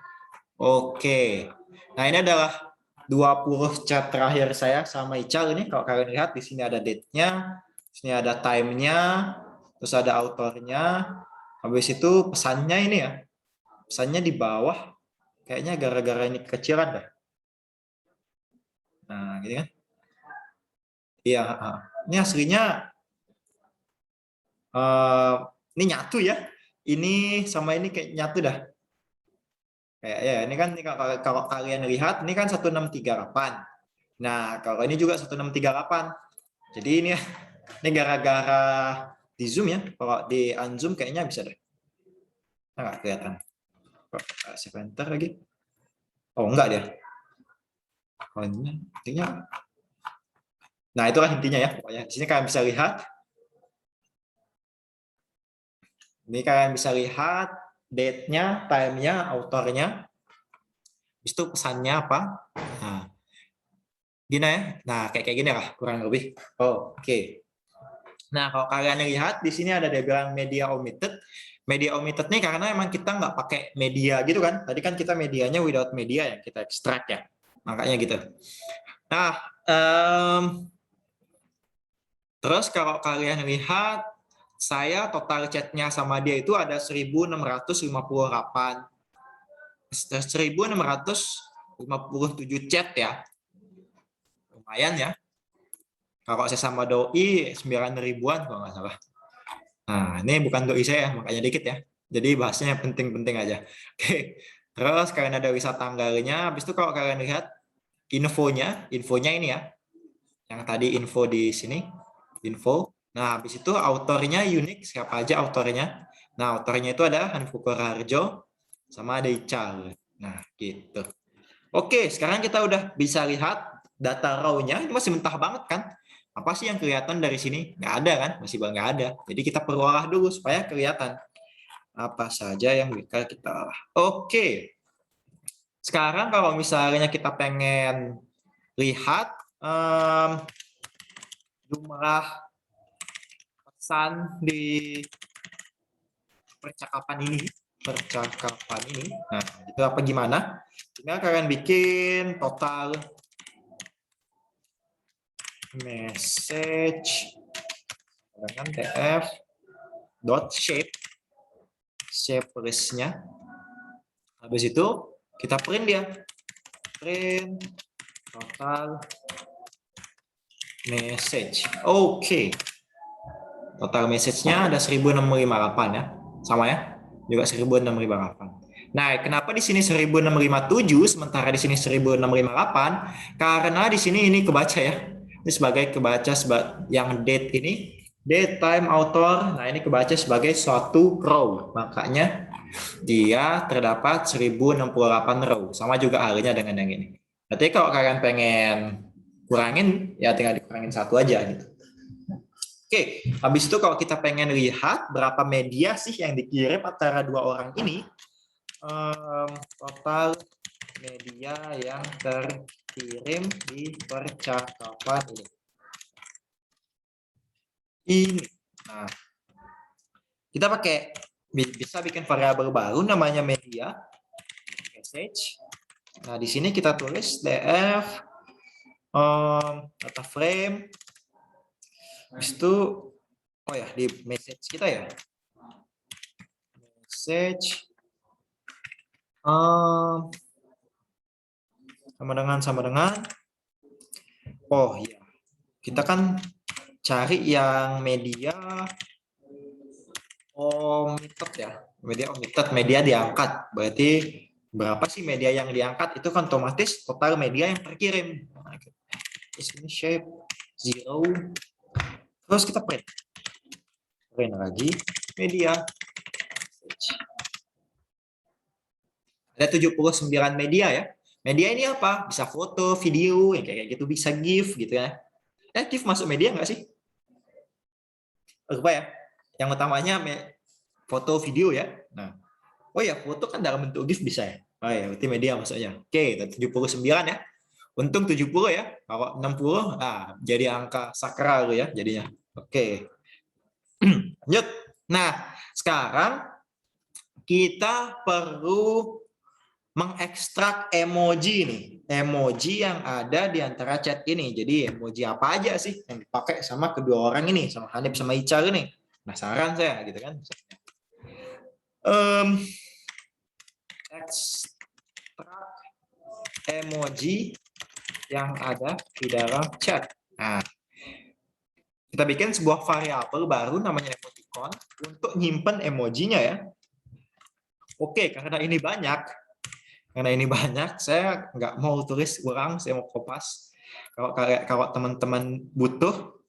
Oke. Nah, ini adalah 20 chat terakhir saya sama Ical ini. Kalau kalian lihat di sini ada date-nya, di sini ada time-nya, terus ada autornya. Habis itu pesannya ini ya. Pesannya di bawah. Kayaknya gara-gara ini kekecilan dah. Nah, gitu kan. Iya, ini aslinya ini nyatu ya. Ini sama ini kayak nyatu dah. Kayak ya, ini kan kalau kalian lihat ini kan 1638. Nah, kalau ini juga 1638. Jadi ini gara-gara di zoom ya. Kalau di unzoom kayaknya bisa deh. Nah, nggak kelihatan. Save enter lagi. Oh, enggak dia. Oh, ini intinya. Nah, itulah intinya ya. Pokoknya di sini kalian bisa lihat. Ini kalian bisa lihat date-nya, time-nya, autornya. Itu pesannya apa? Nah, gini ya. Nah, kayak gini lah kurang lebih. Oh, oke. Nah, kalau kalian lihat di sini ada dia bilang media omitted. Media omitted nih karena emang kita nggak pakai media gitu kan. Tadi kan kita medianya without media yang kita ekstrak ya. Makanya gitu. Nah, terus kalau kalian lihat saya total chatnya sama dia itu ada 1658. 1657 chat ya. Lumayan ya. Kalau saya sama doi 9 ribuan kalau nggak salah. Nah, ini bukan doi saya, makanya dikit ya. Jadi bahasanya penting-penting aja. Oke. Terus kalian ada wisata tanggalnya. Habis itu kalau kalian lihat infonya ini ya. Yang tadi info di sini, info. Nah, habis itu autornya unik, siapa aja autornya. Nah, autornya itu ada Hanfu Koraharjo sama ada Ical. Nah, gitu. Oke, sekarang kita udah bisa lihat data row-nya. Ini masih mentah banget kan? Apa sih yang kelihatan dari sini? Nggak ada kan? Masih nggak ada. Jadi kita perlu olah dulu supaya kelihatan apa saja yang bisa kita olah. Oke. Sekarang kalau misalnya kita pengen lihat jumlah pesan di percakapan ini. Nah, itu apa gimana? Tinggal kalian bikin total message dengan tf dot shape listnya. Habis itu kita print dia, print total message. Oke. Total message-nya ada 1658 ya. Sama ya? Juga 1658. Nah, kenapa di sini 1657 sementara di sini 1658? Karena di sini ini kebaca ya. Ini sebagai kebaca yang date ini, date, time, author. Nah, ini kebaca sebagai suatu row. Makanya dia terdapat 1068 row. Sama juga halnya dengan yang ini. Berarti kalau kalian pengen kurangin, ya tinggal dikurangin satu aja gitu. Oke, habis itu kalau kita pengen lihat berapa media sih yang dikirim antara dua orang ini, total media yang terkirim di percakapan ini. Nah, kita bisa bikin variabel baru namanya media message. Nah, di sini kita tulis df data frame. Habis itu, oh ya, di message kita ya. Message sama dengan. Oh iya, kita kan cari yang media omitted ya. Media omitted, media diangkat. Berarti berapa sih media yang diangkat? Itu kan otomatis total media yang terkirim. Nah, terus ini shape 0. Terus kita print lagi media. Ada 79 media ya. Media ini apa? Bisa foto, video, yang kayak gitu, bisa GIF gitu ya. GIF masuk media nggak sih? Apa ya? Yang utamanya foto, video ya. Nah, oh ya, foto kan dalam bentuk GIF bisa ya. Oh ya, berarti media maksudnya. Oke, 79 ya. Untung 70 ya. Kalau 60, jadi angka sakral ya jadinya. Oke. Lanjut. Nah, sekarang kita perlu mengekstrak emoji nih. Emoji yang ada di antara chat ini. Jadi emoji apa aja sih yang dipakai sama kedua orang ini, sama Hanif sama Icar ini? Penasaran saya gitu kan. Ekstrak emoji yang ada di dalam chat. Nah, kita bikin sebuah variabel baru namanya emoticon untuk nyimpen emojinya ya. Oke, karena ini banyak, saya nggak mau tulis ulang, saya mau kopas. Kalau teman-teman butuh,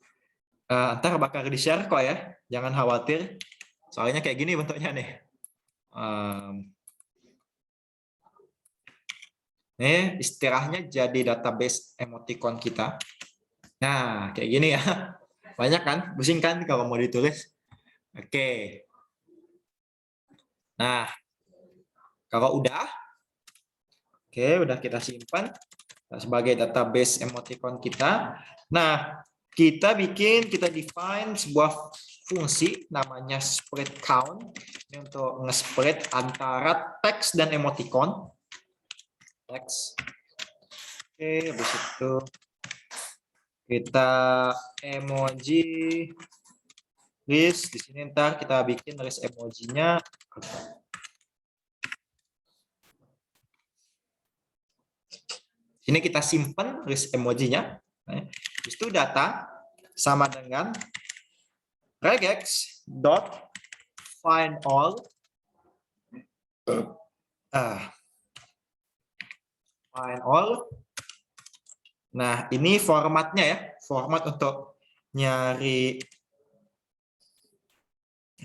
ntar bakal di-share kok ya, jangan khawatir. Soalnya kayak gini bentuknya nih. Ini istilahnya jadi database emoticon kita. Nah, kayak gini ya. Banyak kan? Pusing kan kalau mau ditulis? Oke. Nah, kalau udah kita simpan sebagai database emoticon kita. Nah, kita define sebuah fungsi namanya spread count untuk nge-spread antara teks dan emoticon. Teks. Oke, habis itu kita emoji list. Di sini ntar kita bikin list emojinya. Ini kita simpan list emojinya. Habis itu data sama dengan regex dot find all. Find all. Nah, ini formatnya ya, format untuk nyari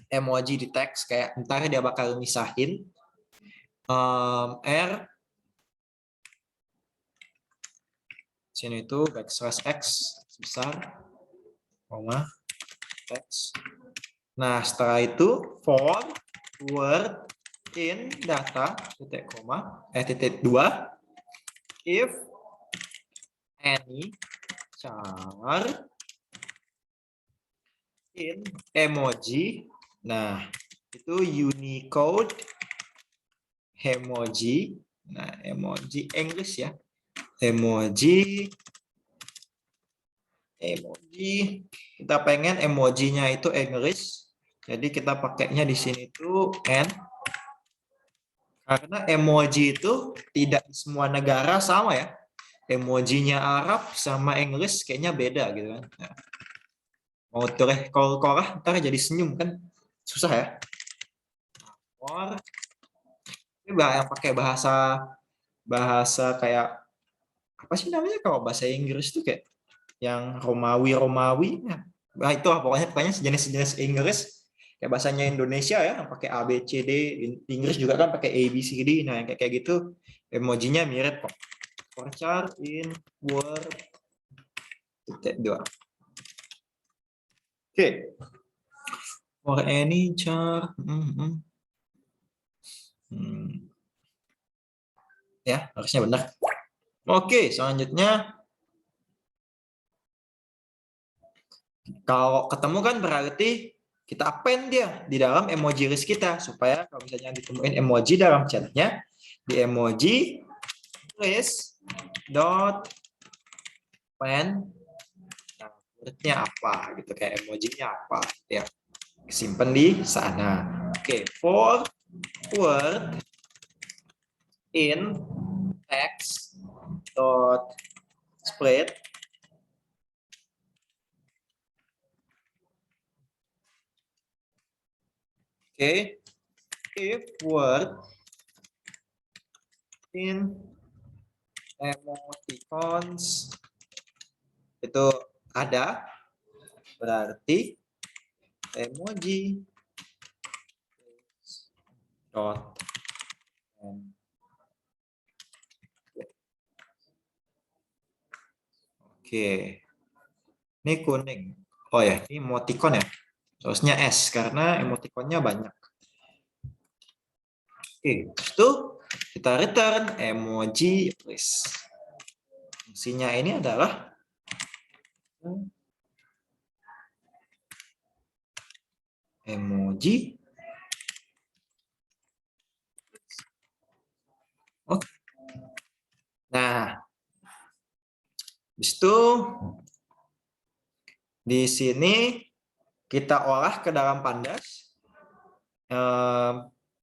emoji di teks, kayak ntar dia bakal misahin R Sini itu backslash x besar, koma, x. Nah, setelah itu for word in data titik koma titik 2 if any char in emoji. Nah, itu Unicode emoji. Nah, emoji English ya. Emoji kita pengen emojinya itu English, jadi kita pakainya di sini tuh N, karena emoji itu tidak di semua negara sama ya. Emojinya Arab sama English kayaknya beda gitu kan. Nah, mau tulis korah ntar jadi senyum kan susah ya. Ini yang pakai bahasa kayak apa sih namanya kalau bahasa Inggris tuh kayak yang Romawi. Nah itu pokoknya sejenis Inggris kayak bahasanya Indonesia ya, yang pakai A B C D. Inggris juga kan pakai A B C D. Nah yang kayak gitu emojinya mirip kok. For char in word titik 2. Oke. For any char. Ya harusnya benar. Oke, selanjutnya kalau ketemu kan berarti kita append dia di dalam emoji list kita, supaya kalau misalnya ditemuin emoji dalam chatnya, di emoji list dot append wordnya apa gitu, kayak emojinya apa ya, simpen di sana. Oke, for word in text dot split. Oke, if word in emoticons itu ada, berarti emoji dot oke, ini kuning. Oh ya, ini emoticon ya. Seharusnya S karena emoticonnya banyak. Oke, itu kita return emoji list. Fungsinya ini adalah emoji. Oke. Nah, itu di sini kita olah ke dalam pandas.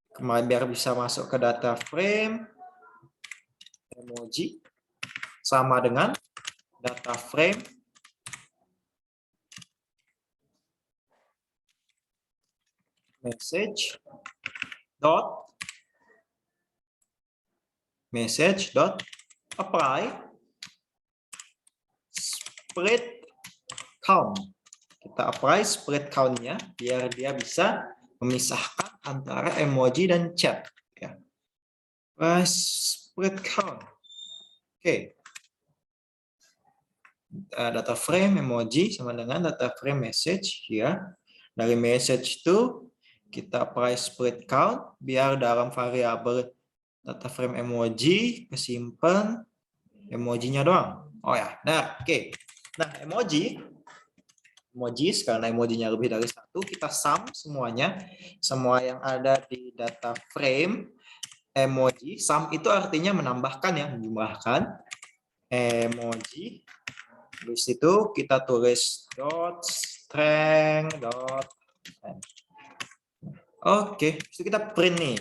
Kemarin biar bisa masuk ke data frame emoji sama dengan data frame message dot apply split count. Kita apply split count-nya biar dia bisa memisahkan antara emoji dan chat ya. Split count. Oke. Data frame emoji sama dengan data frame message ya. Dari message itu kita apply split count biar dalam variabel data frame emoji kesimpan emojinya doang. Oh ya, nah oke. Nah emoji karena emojinya lebih dari satu, kita sum semuanya, semua yang ada di data frame emoji. Sum itu artinya menambahkan ya, menjumlahkan emoji. Habis itu kita tulis dot string dot. Oke, itu kita print nih,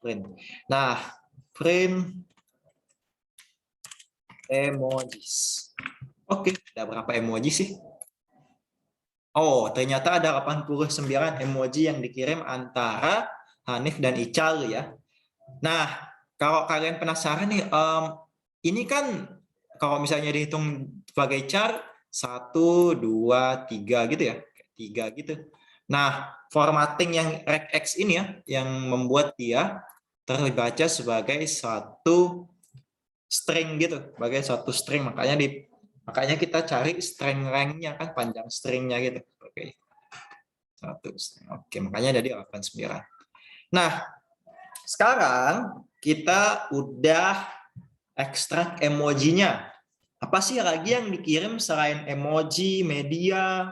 print. Nah, print emojis. Oke, ada berapa emoji sih? Oh, ternyata ada 89 emoji yang dikirim antara Hanif dan Ical ya. Nah, kalau kalian penasaran nih, ini kan kalau misalnya dihitung sebagai char 1, 2, 3 gitu ya. 3 gitu. Nah, formatting yang regex ini ya, yang membuat dia terbaca sebagai satu string gitu, sebagai satu string. Makanya Makanya kita cari string rank-nya kan, panjang stringnya gitu. Oke. Satu string. Oke, makanya ada di 89. Nah, sekarang kita udah ekstrak emojinya. Apa sih lagi yang dikirim selain emoji, media?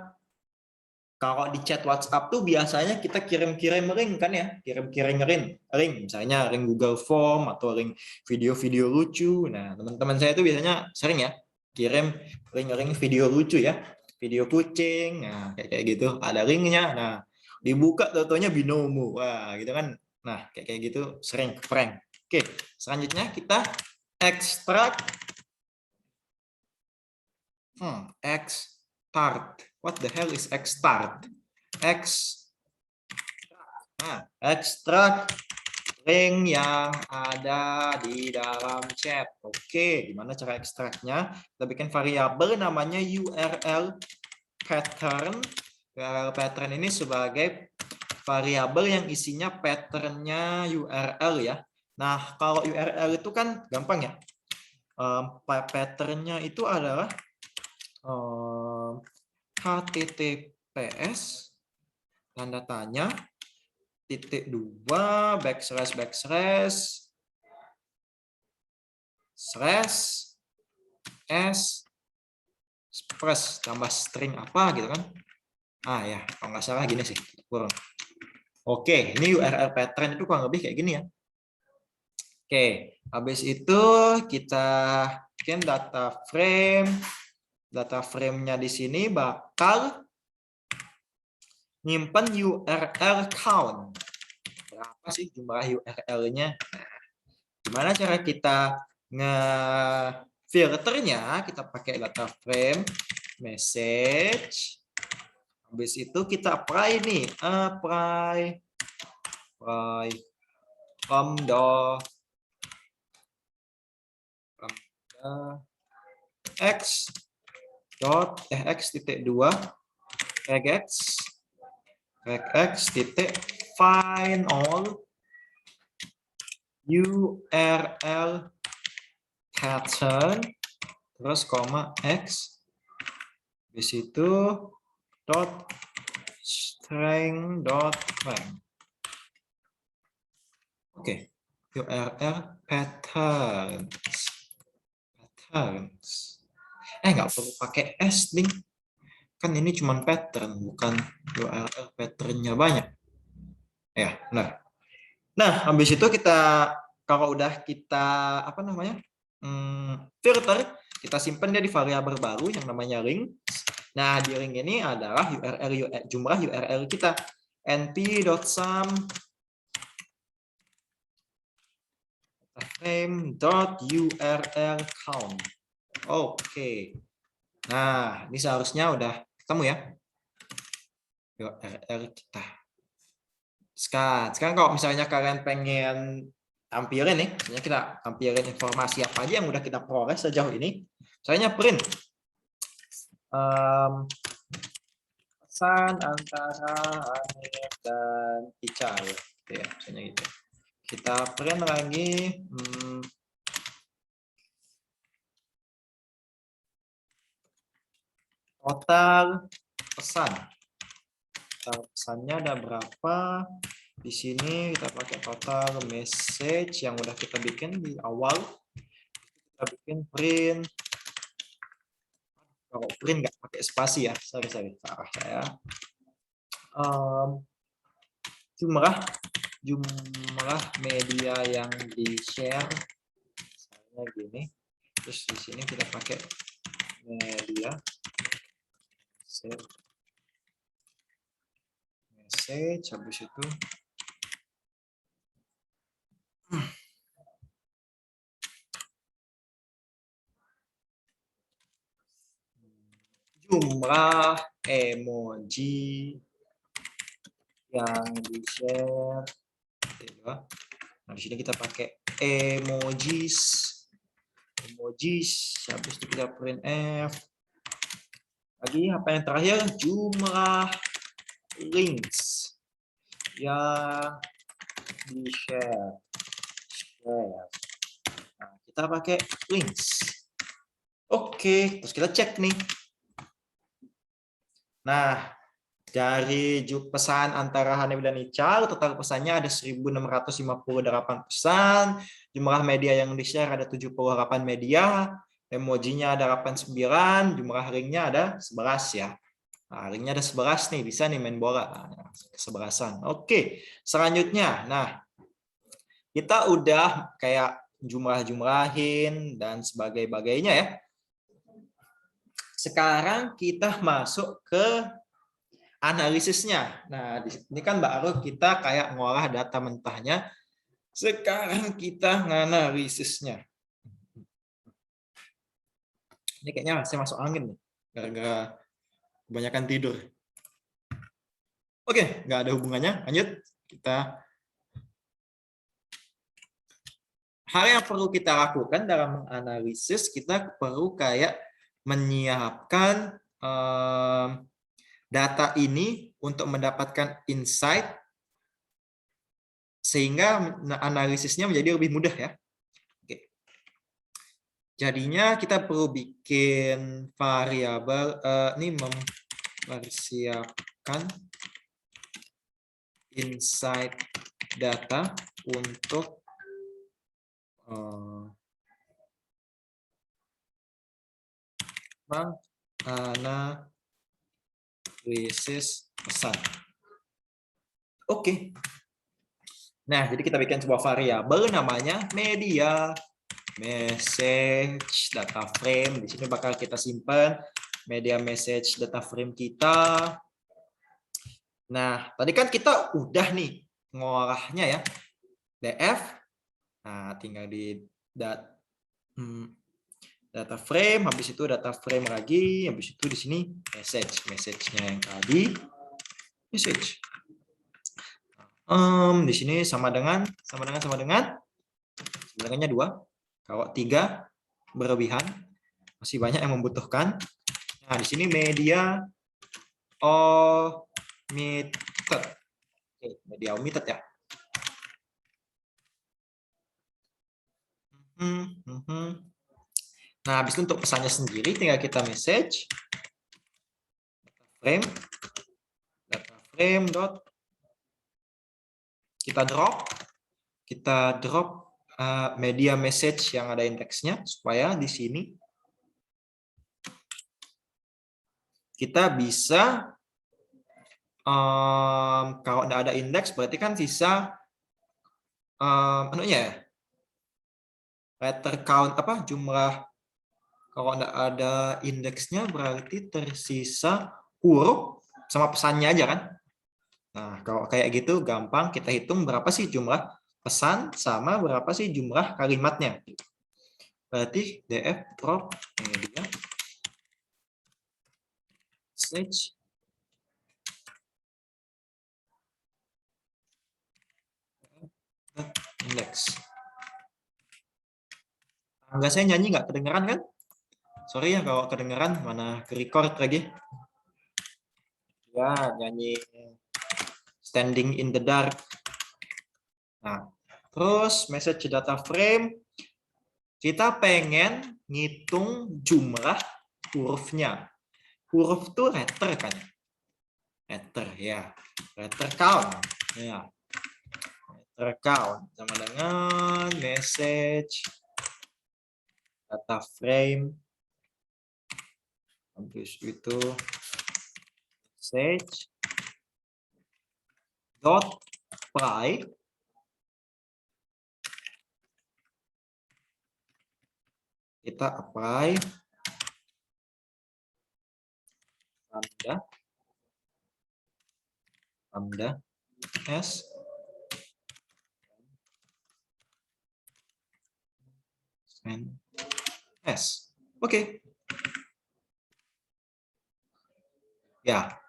Kalau di chat WhatsApp tuh biasanya kita kirim-kirim link kan ya, kirim-kirim link, misalnya link Google Form atau link video-video lucu. Nah, teman-teman saya itu biasanya sering ya kirim link-link video lucu ya, video kucing, nah kayak gitu, ada linknya. Nah, dibuka contohnya binomo, wah gitu kan. Nah, kayak gitu sering prank. Oke, selanjutnya kita ekstrak extart. What the hell is extart? Ekstrak link yang ada di dalam chat. Oke, gimana cara ekstraknya? Kita bikin variabel namanya URL pattern. URL pattern ini sebagai variabel yang isinya patternnya URL ya. Nah, kalau URL itu kan gampang ya. Patternnya itu adalah HTTPS tanda tanya titik 2 backslash slash s plus tambah string apa gitu kan. Ya kalau nggak salah gini sih kurang. Oke, ini URL pattern itu kurang lebih kayak gini ya. Oke, habis itu kita bikin data frame. Data frame-nya di sini bakal nyimpen URL count. Berapa sih jumlah URL-nya? Nah, gimana cara kita nge-filternya? Kita pakai data frame message. Habis itu kita apply nih, apply x titik 2 regex titik find all URL pattern terus koma x di situ dot string dot length. Oke, URL patterns. Nggak perlu pakai s nih, kan ini cuma pattern bukan URL patternnya banyak ya. Nah habis itu kita kalau udah kita apa namanya filter, kita simpan dia di variabel baru yang namanya link. Nah di link ini adalah jumlah URL kita np.sum frame.url count. Oke. Nah, ini seharusnya udah ketemu ya URL kita. Sekarang kalau misalnya kalian pengen tampilin nih, misalnya kita tampilin informasi apa aja yang udah kita proses sejauh ini. Misalnya print pesan antara Hanif dan Ica ya, misalnya gitu. Kita print lagi total pesan. Total pesannya ada berapa? Di sini kita pakai total message yang udah kita bikin di awal. Kita bikin print. Kalau print nggak pakai spasi ya, sorry salah saya. Jumlah media yang di share, misalnya gini. Terus di sini kita pakai media share message, habis itu jumlah emoji yang di share. Nah di sini kita pakai emojis, habis itu kita print f. Lagi apa yang terakhir, jumlah links yang di share. Nah kita pakai links. Oke, terus kita cek nih. Nah, dari pesan antara Hanif dan Ical, total pesannya ada 1.658 pesan, jumlah media yang di-share ada 78 media, emojinya ada 89, jumlah ringnya ada 11 ya. Nah, ringnya ada 11 nih, bisa nih main bola. Nah, kesebelasan. Oke, selanjutnya. Nah, kita udah kayak jumlah-jumlahin dan sebagainya ya. Sekarang kita masuk ke analisisnya. Nah, di sini kan baru kita kayak ngolah data mentahnya. Sekarang kita nganalisisnya. Ini kayaknya saya masuk angin nih, gara-gara kebanyakan tidur. Oke, nggak ada hubungannya. Lanjut, kita. Hal yang perlu kita lakukan dalam menganalisis, kita perlu kayak menyiapkan data ini untuk mendapatkan insight sehingga analisisnya menjadi lebih mudah ya. Oke. Jadinya kita perlu bikin variabel ini mempersiapkan insight data untuk menganalisis pesan. Oke. Nah, jadi kita bikin sebuah variabel namanya media message data frame. Di sini bakal kita simpan media message data frame kita. Nah, tadi kan kita udah nih ngolahnya ya. df. Nah, tinggal di data frame, habis itu data frame lagi, habis itu di sini message-nya yang tadi message. Di sini sama dengannya 2. Kalau 3 berlebihan, masih banyak yang membutuhkan. Nah, di sini media omitted. Oke, media omitted ya. Nah, habis itu untuk pesannya sendiri tinggal kita message data frame dot kita drop media message yang ada indeksnya supaya di sini kita bisa kalau tidak ada indeks berarti kan sisa letter count jumlah. Kalau tidak ada indeksnya berarti tersisa huruf sama pesannya aja kan. Nah, kalau kayak gitu gampang kita hitung berapa sih jumlah pesan sama berapa sih jumlah kalimatnya. Berarti df drop media message index. Enggak, saya nyanyi nggak kedengeran kan? Sorry ya kalau kedengeran, mana ke record lagi. Ya, nyanyi Standing in the Dark. Nah, terus message data frame, kita pengen ngitung jumlah hurufnya. Huruf itu letter kan? Letter ya, letter count. Ya, letter count sama dengan message data frame. Habis itu message dot apply kita apply lambda s and s. Oke. Ya.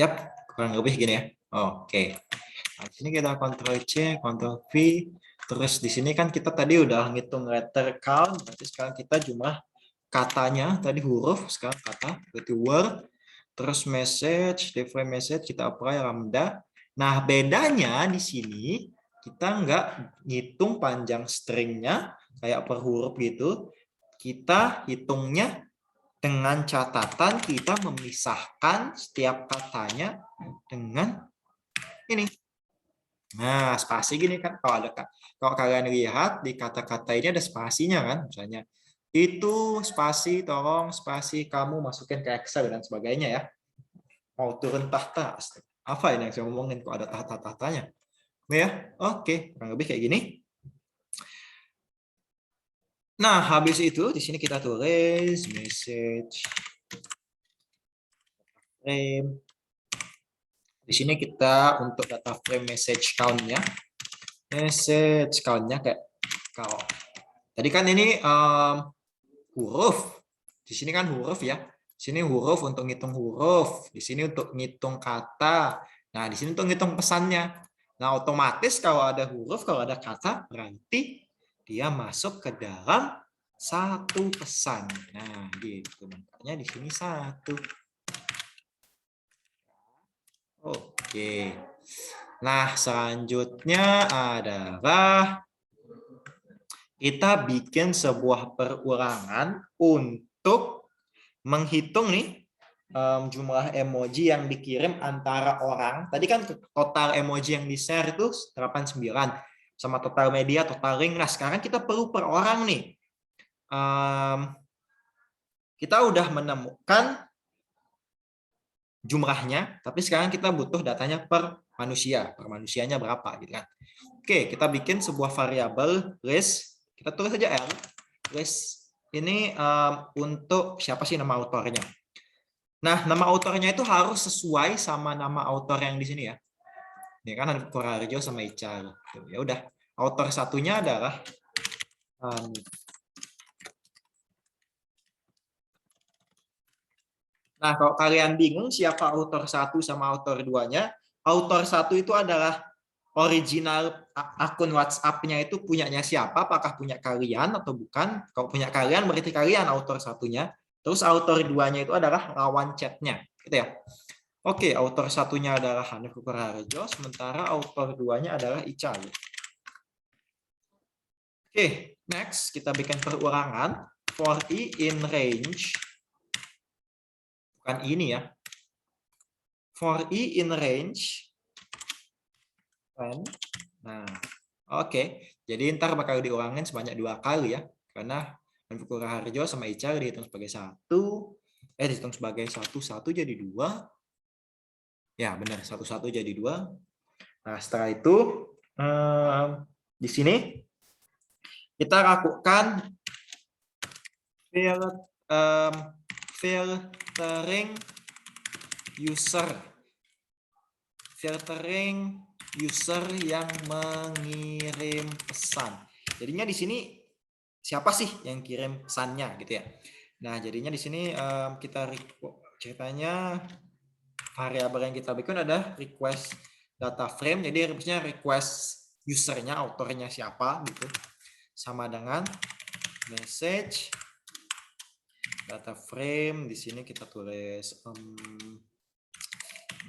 Yap, kurang lebih gini ya. Oke. Nah, di sini kita Ctrl C, Ctrl V. Terus di sini kan kita tadi udah ngitung letter count, berarti sekarang kita jumlah katanya, tadi huruf, sekarang kata, berarti word. Terus message, define message, kita apply lambda. Nah, bedanya di sini kita nggak ngitung panjang stringnya kayak per huruf gitu. kita hitungnya dengan catatan kita memisahkan setiap katanya dengan ini. Nah, spasi gini kan, kalau kalian lihat di kata-kata ini ada spasinya kan, misalnya itu spasi, tolong spasi kamu masukin ke Excel dan sebagainya ya. Mau turun tahta, apa ini yang saya ngomongin kok ada tahta-tahtanya? Ya, oke, kurang lebih kayak gini. Nah, habis itu di sini kita tulis message frame. Di sini kita untuk data frame message count-nya. Message count-nya kayak kalau tadi kan ini huruf. Di sini kan huruf ya. Di sini huruf untuk ngitung huruf. Di sini untuk ngitung kata. Nah, di sini untuk ngitung pesannya. Nah, otomatis kalau ada huruf, kalau ada kata, berarti dia masuk ke dalam satu pesan. Nah, gitu. Makanya di sini satu. Oke. Nah, selanjutnya adalah kita bikin sebuah perulangan untuk menghitung nih jumlah emoji yang dikirim antara orang. Tadi kan total emoji yang di-share itu 89 sama total media, total link. Nah, sekarang kita perlu per orang nih. Kita udah menemukan jumlahnya, tapi sekarang kita butuh datanya per manusia. Per manusianya berapa gitu kan. Oke, kita bikin sebuah variabel list. Kita tulis saja L. List ini untuk siapa sih nama autornya. Nah, nama autornya itu harus sesuai sama nama autor yang di sini ya. Ini kan ada Koraharjo sama Ical. Ya udah, autor satunya adalah Nah, kalau kalian bingung siapa autor 1 sama autor 2-nya, autor 1 itu adalah original akun WhatsApp-nya itu punyanya siapa, apakah punya kalian atau bukan. Kalau punya kalian berarti kalian autor satunya. Terus autor 2-nya itu adalah lawan chatnya, gitu ya. Oke, autor satunya adalah Hanif Koraharjo, sementara autor 2-nya adalah Ical. Oke, next kita bikin perulangan for i in range. Bukan ini ya. For i in range. Nah, oke. Jadi ntar bakal diulangin sebanyak 2 kali ya. Karena Hanif Koraharjo sama Ical dihitung sebagai 1. Dihitung sebagai 1 jadi 2. Ya, benar. 1 jadi 2. Nah, setelah itu di sini kita lakukan filtering user. Filtering user yang mengirim pesan. Jadinya di sini siapa sih yang kirim pesannya gitu ya. Nah, jadinya di sini kita ceritanya variabel yang kita bikin ada request data frame. Jadi harusnya request usernya, autornya siapa gitu. Sama dengan message data frame. Di sini kita tulis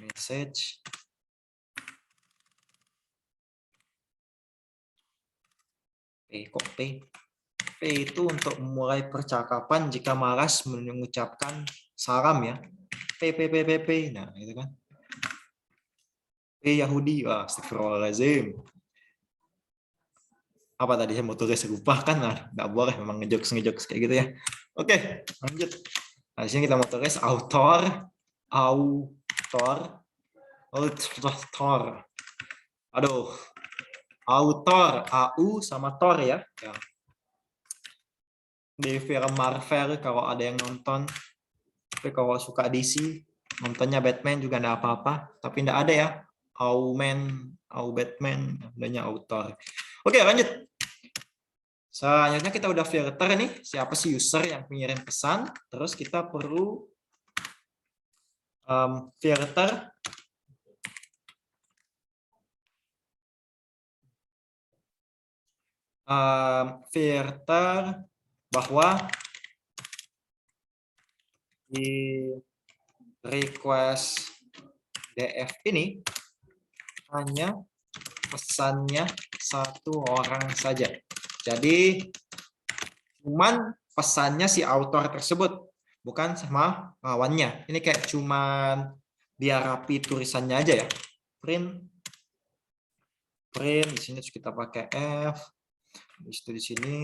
message P itu untuk memulai percakapan jika malas mengucapkan salam ya. P. Nah, itu kan. P Yahudi. Wah, astagfirullahaladzim. Apa tadi saya mau tulis lupa kan? Nah, nggak boleh memang ngejokes kayak gitu ya. Oke, lanjut. Nah, di sini kita mau tulis autor. Aduh. Autor, AU sama Tor ya. Di film Marvel kalau ada yang nonton. Tapi kalau suka DC, nontonnya Batman juga enggak apa-apa. Tapi enggak ada ya. Batman, adanya autor. Oke, lanjut. Selanjutnya kita udah filter nih, siapa sih user yang mengirim pesan. Terus kita perlu filter bahwa di request DF ini hanya pesannya 1 orang saja. Jadi cuman pesannya si author tersebut, bukan sama lawannya. Ini kayak cuman biar rapi tulisannya aja ya. Print di sini kita pakai F. Habis itu di sini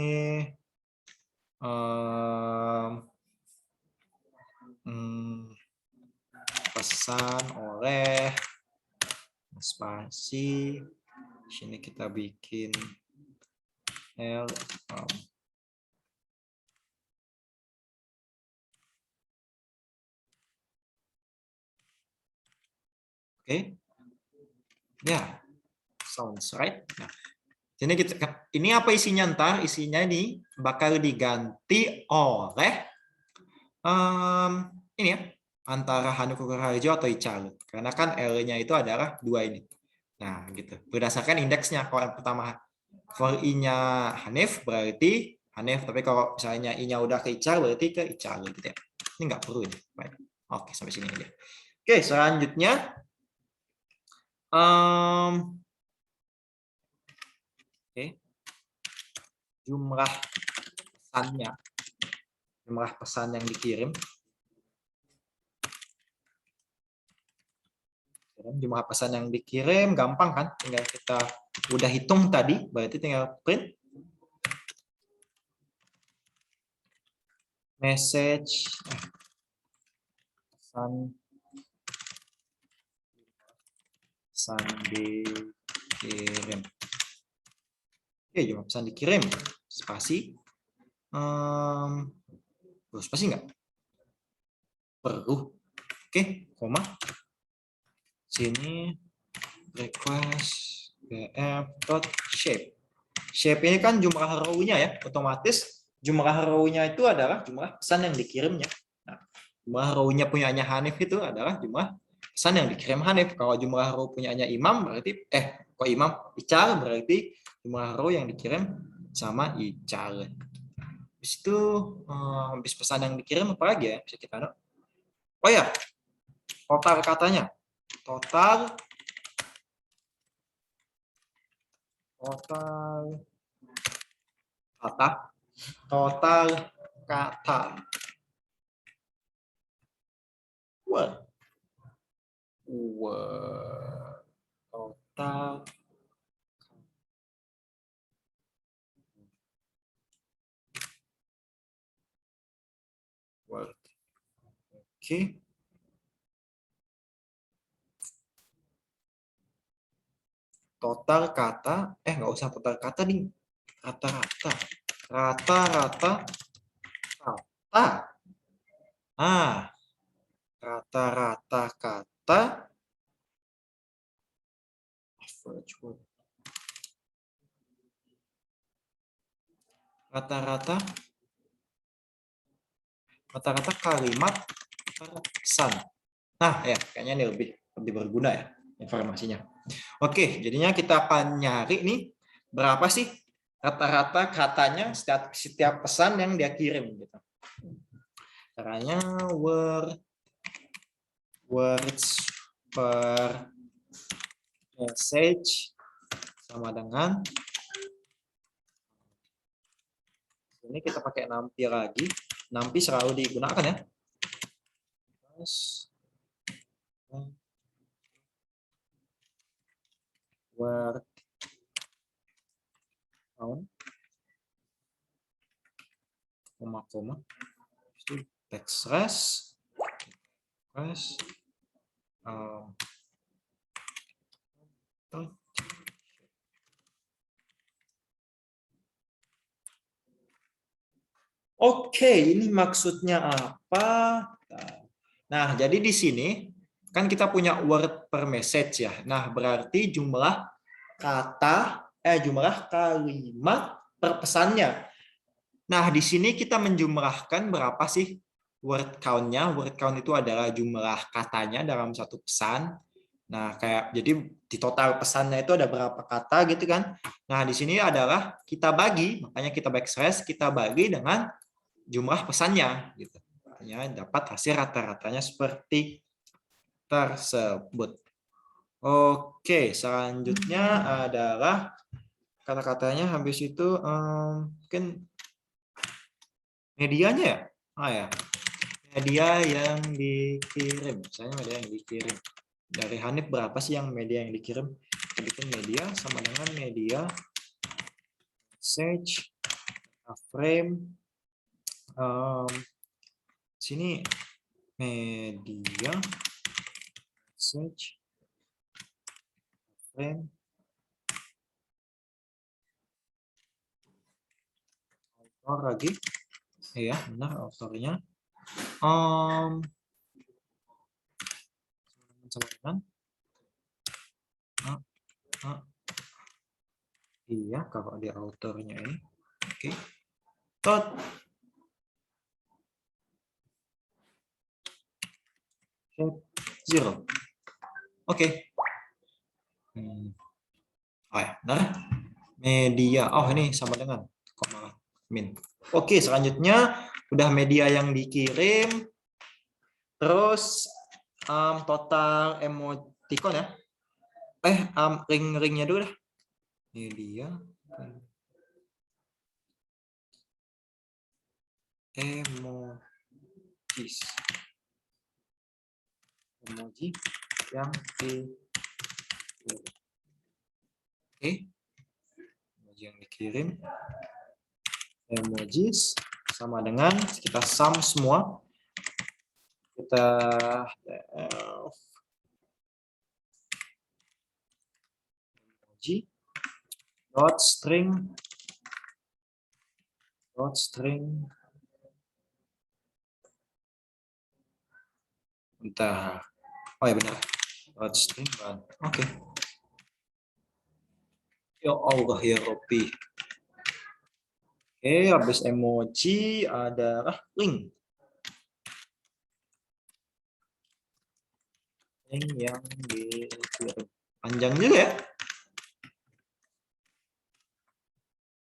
pesan oleh spasi. Di sini kita bikin L. Oke. Ya, sounds right. Nah, ini apa isinya ntar? Isinya ini bakal diganti oleh ini ya, antara Hanuk Kukurharjo atau Icalu. Karena kan L-nya itu adalah 2 ini. Nah, gitu. Berdasarkan indeksnya. Kalau yang pertama for I-nya Hanif berarti Hanif, tapi kalau misalnya I-nya udah ke Icalu berarti ke Icalu gitu ya. Ini nggak perlu ini. Baik. Oke, sampai sini aja. Oke, selanjutnya jumlah pesannya, jumlah pesan yang dikirim, jumlah pesan yang dikirim gampang kan, tinggal kita udah hitung tadi, berarti tinggal print message pesan dikirim. Oke, jumlah pesan dikirim spasi perlu spasi nggak? Perlu. Oke, koma. Sini request bf.shape. Shape ini kan jumlah row-nya ya, otomatis jumlah row-nya itu adalah jumlah pesan yang dikirimnya. Nah, jumlah row-nya punyanya Hanif itu adalah jumlah pesan yang dikirim Hanif. Kalau jumlah row punyanya Imam berarti kok Imam Ical berarti jumlah row yang dikirim sama Ical. Habis itu habis pesan yang dikirim apa lagi ya? Bisa kita oh ya, total katanya. Total kata total word. Oke. Total kata, nggak usah total kata nih, rata-rata kata, rata-rata kata, rata-rata kalimat per pesan. Nah ya, kayaknya ini lebih berguna ya informasinya. Oke, jadinya kita akan nyari nih berapa sih rata-rata katanya setiap pesan yang dia kirim gitu. Caranya words per message sama dengan ini kita pakai nampi lagi. Nampi selalu digunakan ya. Word count koma text Oke, ini maksudnya apa? Nah, jadi di sini kan kita punya word per message ya. Nah, berarti jumlah kalimat per pesannya. Nah, di sini kita menjumlahkan berapa sih word count-nya. Word count itu adalah jumlah katanya dalam satu pesan. Nah, jadi di total pesannya itu ada berapa kata gitu kan. Nah, di sini adalah kita bagi, makanya kita backslash, kita bagi dengan jumlah pesannya gitu. Makanya dapat hasil rata-ratanya seperti tersebut. Oke, selanjutnya adalah kata-katanya habis itu mungkin medianya ya? Ya. Media yang dikirim. Misalnya media yang dikirim. Dari Hanif berapa sih yang media yang dikirim? Kita bikin media sama dengan media message frame. Sini media message frame author lagi. Iya, benar authornya. Sama dengan iya, kalau di authornya ini. Oke. Tot. Zero. Oke. Oh ya, nah. Media. Oh, ini sama dengan min. Oke, selanjutnya udah media yang dikirim. Terus total emoticon ya. Ring-ringnya dulu dah. Media emojis. Emoji yang dikirim. Oke. Emoji yang dikirim. Emojis sama dengan kita sum semua. Kita emoji dot string bentar. Oh ya benar. Dot string ban. Oke. Ya Allah ya Robbi. Oke, habis emoji ada link. Link yang dikirim. Panjang juga ya.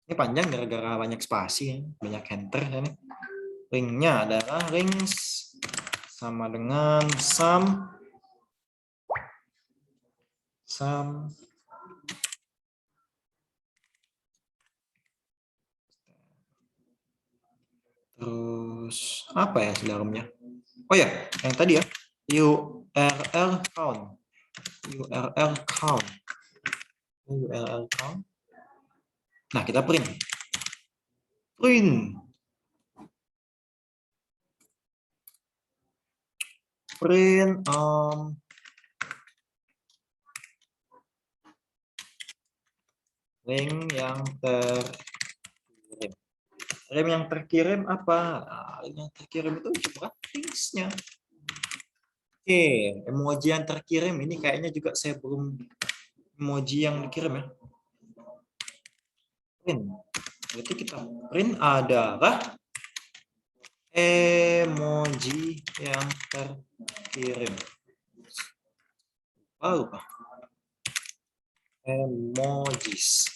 Ini panjang gara-gara banyak spasi, banyak enter ini. Linknya adalah links sama dengan sum terus apa ya di dalamnya? Oh ya, yang tadi ya, URL count. Nah, kita print link yang terkirim. Link yang terkirim apa? Nah, link yang terkirim itu cuma linksnya. Oke, emoji yang terkirim ini kayaknya juga saya belum emoji yang dikirim ya. Print. Berarti kita print adalah emoji yang terkirim. Emojis.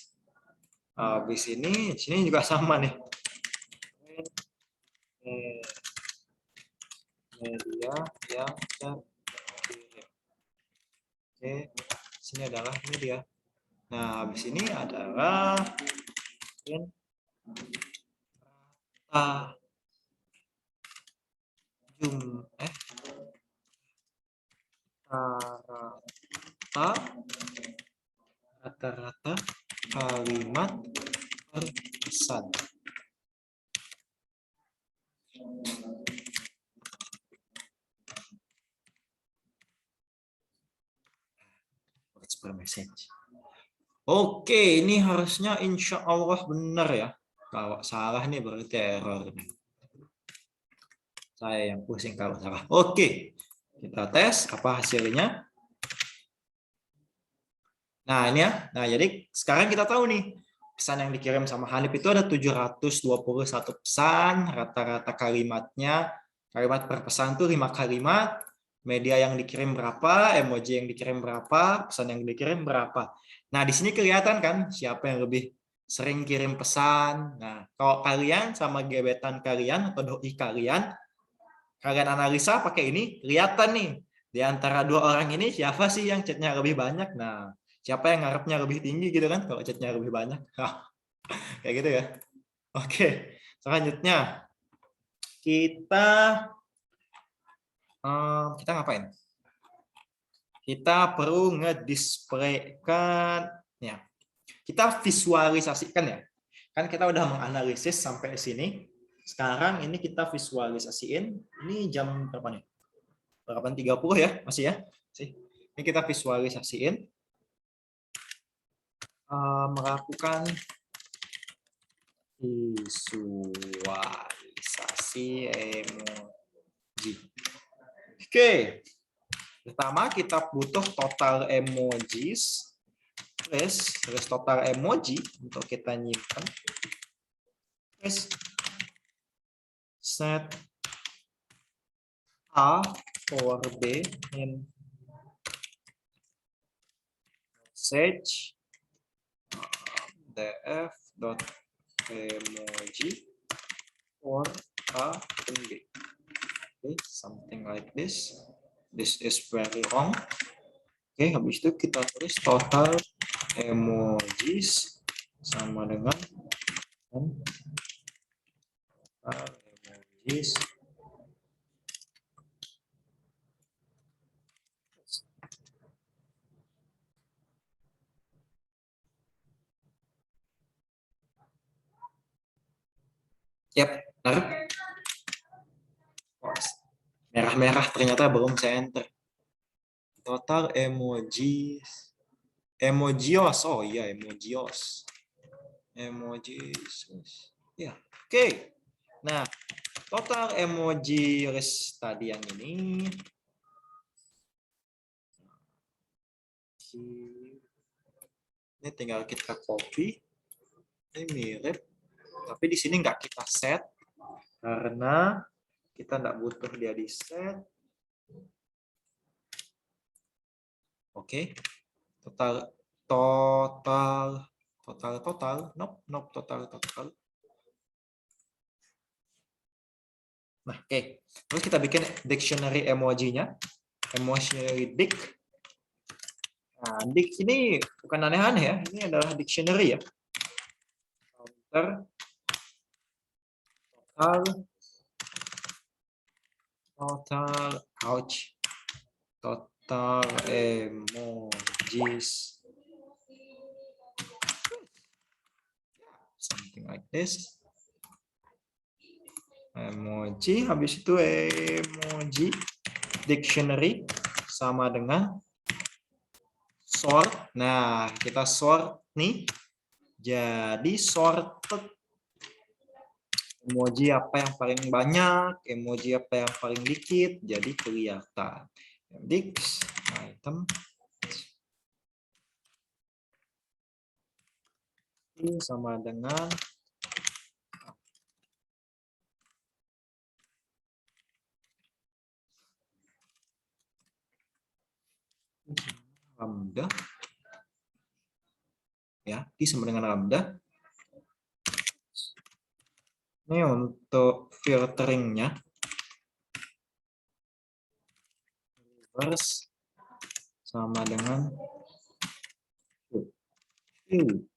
Habis ini, sini juga sama nih. Media yang terkirim. Oke, sini adalah media. Nah, habis ini adalah rata-rata kalimat per pesan. Words per message. Oke, ini harusnya insya Allah benar ya. Kalau salah nih berarti error. Saya yang pusing kalau salah. Oke, kita tes apa hasilnya. Nah, ini ya. Nah, jadi sekarang kita tahu nih. Pesan yang dikirim sama Hanif itu ada 721 pesan. Rata-rata kalimatnya, kalimat per pesan itu 5 kalimat. Media yang dikirim berapa, emoji yang dikirim berapa, pesan yang dikirim berapa. Nah, di sini kelihatan kan siapa yang lebih sering kirim pesan. Nah, kalau kalian sama gebetan kalian atau doi kalian analisa pakai ini, kelihatan nih. Di antara dua orang ini siapa sih yang chatnya lebih banyak? Nah, siapa yang ngarepnya lebih tinggi gitu kan kalau chatnya lebih banyak. Kayak gitu ya. Oke, selanjutnya. kita ngapain? Kita perlu ngedisplaykan ya. Kita visualisasikan ya. Kan kita udah menganalisis sampai sini. Sekarang ini kita visualisasiin. Ini jam berapa nih? 8.30 ya, masih ya. Ini kita visualisasiin. Melakukan visualisasi emoji. Oke. Pertama kita butuh total emojis. Terus total emoji untuk kita nyimpan. Terus set A or B in message df.emoji for A and B. Okay, something like this. This is very wrong. Oke, habis itu kita tulis total emojis sama dengan total emojis benar. Merah-merah ternyata belum saya enter. Total emojis. Emojios. Oh iya, emojios. Emojis. Ya, oke. Nah, total emoji list tadi yang ini. Ini tinggal kita copy. Ini mirip. Tapi di sini nggak kita set. Karena kita nggak butuh dia di set. Oke. Total. Nope, total. Nah, oke. Terus kita bikin dictionary emoji-nya. Emotionally dict. Nah, dict ini bukan aneh-aneh ya. Ini adalah dictionary ya. Counter. Total emojis. Something like this. Emoji, habis itu emoji dictionary sama dengan sort. Nah, kita sort nih. Jadi sorted. Emoji apa yang paling banyak, emoji apa yang paling dikit, jadi kelihatan. Dix item ini sama dengan lambda. Ya, ini sama dengan lambda. Ini untuk filteringnya. Reverse sama dengan Oke.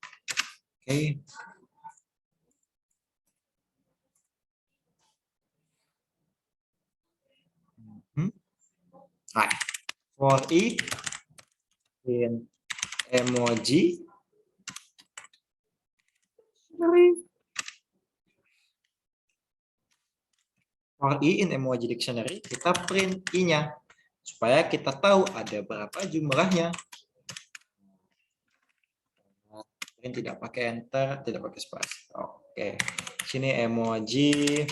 Right. For E in emoji. For E in emoji dictionary, kita print I-nya supaya kita tahu ada berapa jumlahnya. Print tidak pakai enter, tidak pakai spasi. Oke. Sini emoji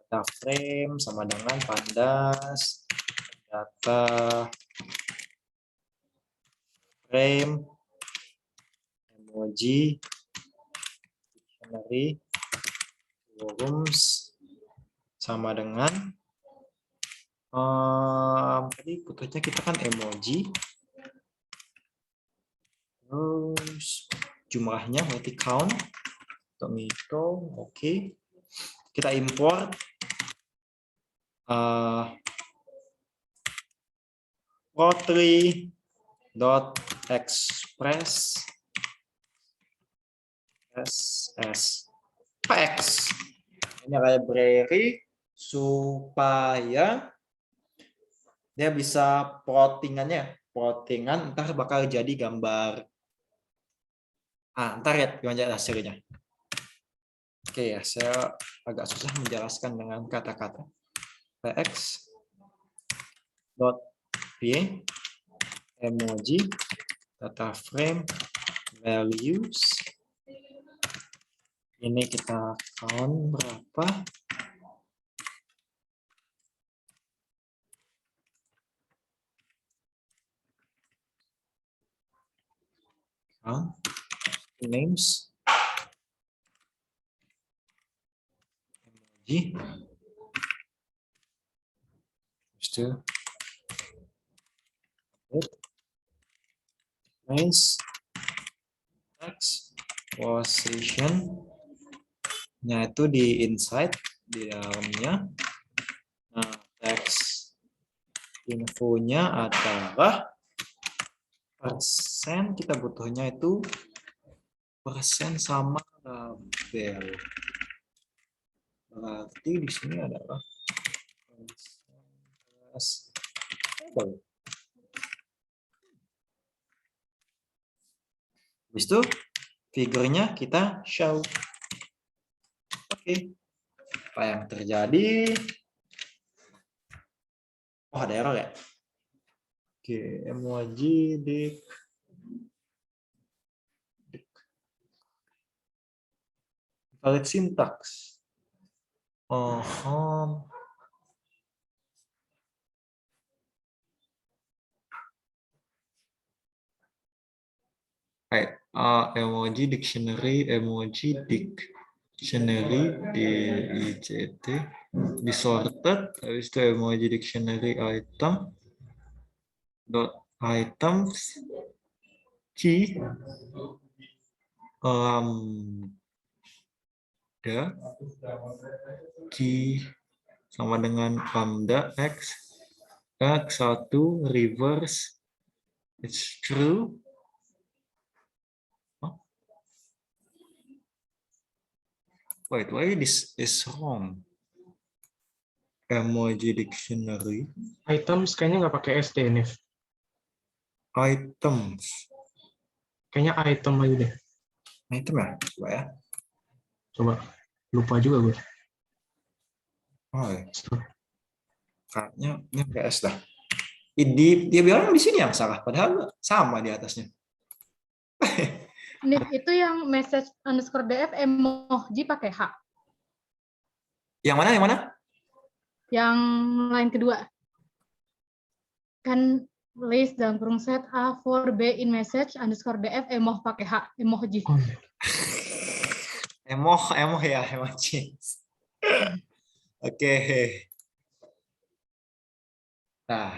data frame sama dengan pandas data frame emoji dictionary forums sama dengan tadi butuhnya kita kan emoji, terus jumlahnya berarti count untuk micro. Oke. Kita import pro3.express ss packs. Ini library supaya dia bisa plottingan ntar bakal jadi gambar. Ntar ya gimana hasilnya. Oke ya, saya agak susah menjelaskan dengan kata-kata. Px dot p emoji data frame values. Ini kita count berapa? Names emoji. Still names text position nya itu di inside di dalamnya. Nah, text infonya adalah persen, kita butuhnya itu persen sama label. Berarti di sini adalah label. Habis itu figurnya kita show. Oke. Apa yang terjadi? Oh, ada error ya? Oke, emoji dik. Valid syntax. Emoji dictionary, emoji dictionary DICT disorted, habis itu emoji dictionary item dot items key lambda key sama dengan lambda x x1 reverse it's true. Wait, why this is wrong? Emoji dictionary. Items kayaknya nggak pakai SD nih. Items. Kayaknya item aja deh. Item ya? Coba ya. Coba. Lupa juga gue. Oh ya. Kayaknya ini PS dah. Dia bilang di sini yang salah, padahal sama di atasnya. Itu yang message underscore df emoji pakai H. Yang mana? Yang mana? Yang lain kedua. Kan list dalam kurung set A for B in message underscore df emoh pakai H emoji. Emoh ya, emoji. Oke. Nah.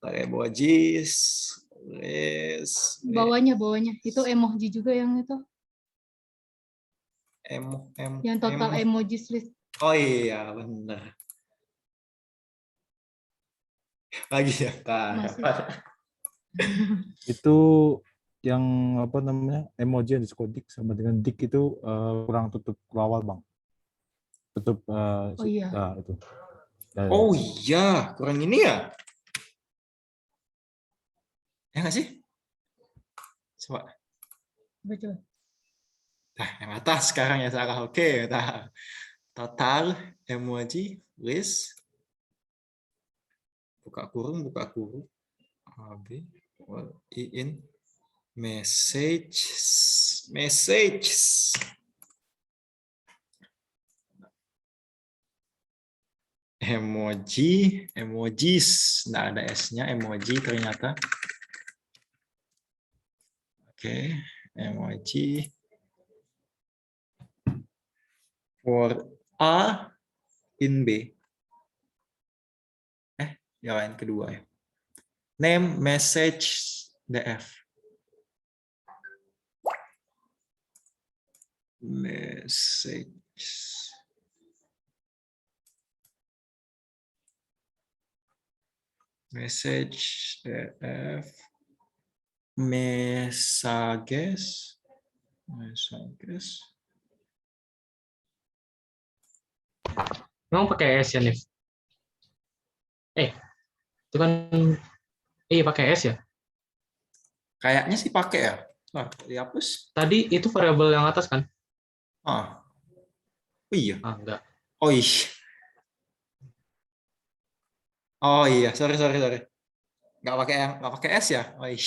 Pakai emojis. Bawahnya itu emoji juga yang itu. Yang total emojis list. Oh iya, benar. Lagi ya, Itu yang apa namanya emoji yang diskodik sama dengan dik itu kurang tutup awal bang, tutup Oh iya. itu. Oh iya, kurang ini ya? Ya nggak sih? Coba. Betul. Nah, yang atas sekarang ya salah. Oke, total emoji list buka kurung AB in messages emojis nggak ada s-nya, emoji ternyata. Oke, emoji for A in B. Yang lain kedua ya. Name message df. Message. Message df. Messages. Emang pakai S ya, Nif? Itu kan, iya pakai S ya. Kayaknya sih pakai ya. Nah, dihapus. Tadi itu variabel yang atas kan? Ah, oh iya. Ah, enggak. Oh iya. Oh iya, sorry. Nggak pakai S ya. Oh iya.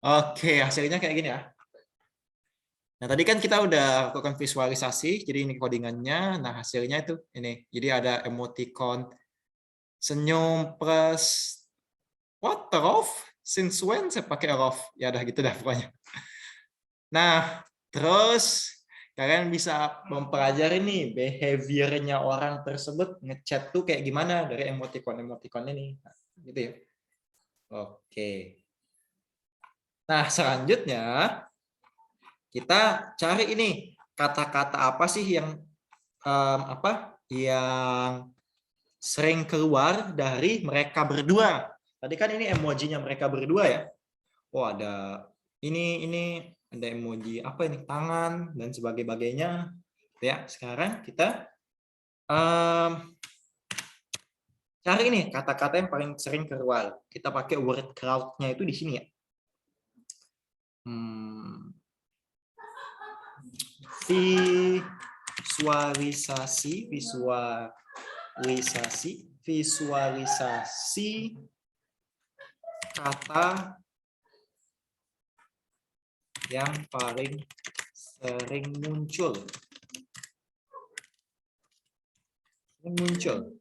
Oke, hasilnya kayak gini ya. Nah, tadi kan kita udah lakukan visualisasi, jadi ini codingannya. Nah, hasilnya itu ini. Jadi ada emoticon senyum plus what the off? Since when saya pakai off? Ya udah gitu dah pokoknya. Nah, terus kalian bisa mempelajari nih behavior-nya orang tersebut ngechat tuh kayak gimana dari emoticon ini. Nah, gitu ya. Oke. Nah, selanjutnya kita cari ini kata-kata apa sih yang yang sering keluar dari mereka berdua. Tadi kan ini emojinya mereka berdua ya. Oh, ada ini ada emoji apa ini tangan dan sebagainya. Ya, sekarang kita cari ini kata-kata yang paling sering keluar. Kita pakai word cloud-nya itu di sini ya. Visualisasi kata yang paling sering muncul.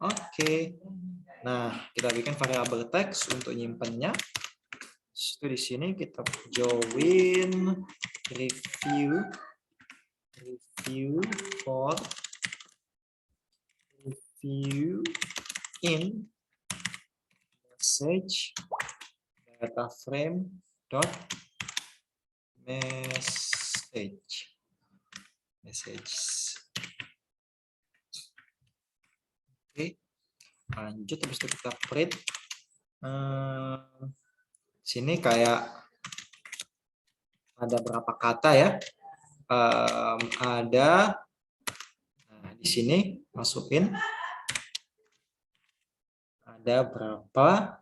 Oke. Nah, kita bikin variabel teks untuk nyimpennya. Itu di sini kita join review for review in message data frame dot message. Oke, lanjut habis itu kita print. Sini kayak ada berapa kata ya? Ada. Nah, di sini masukin ada berapa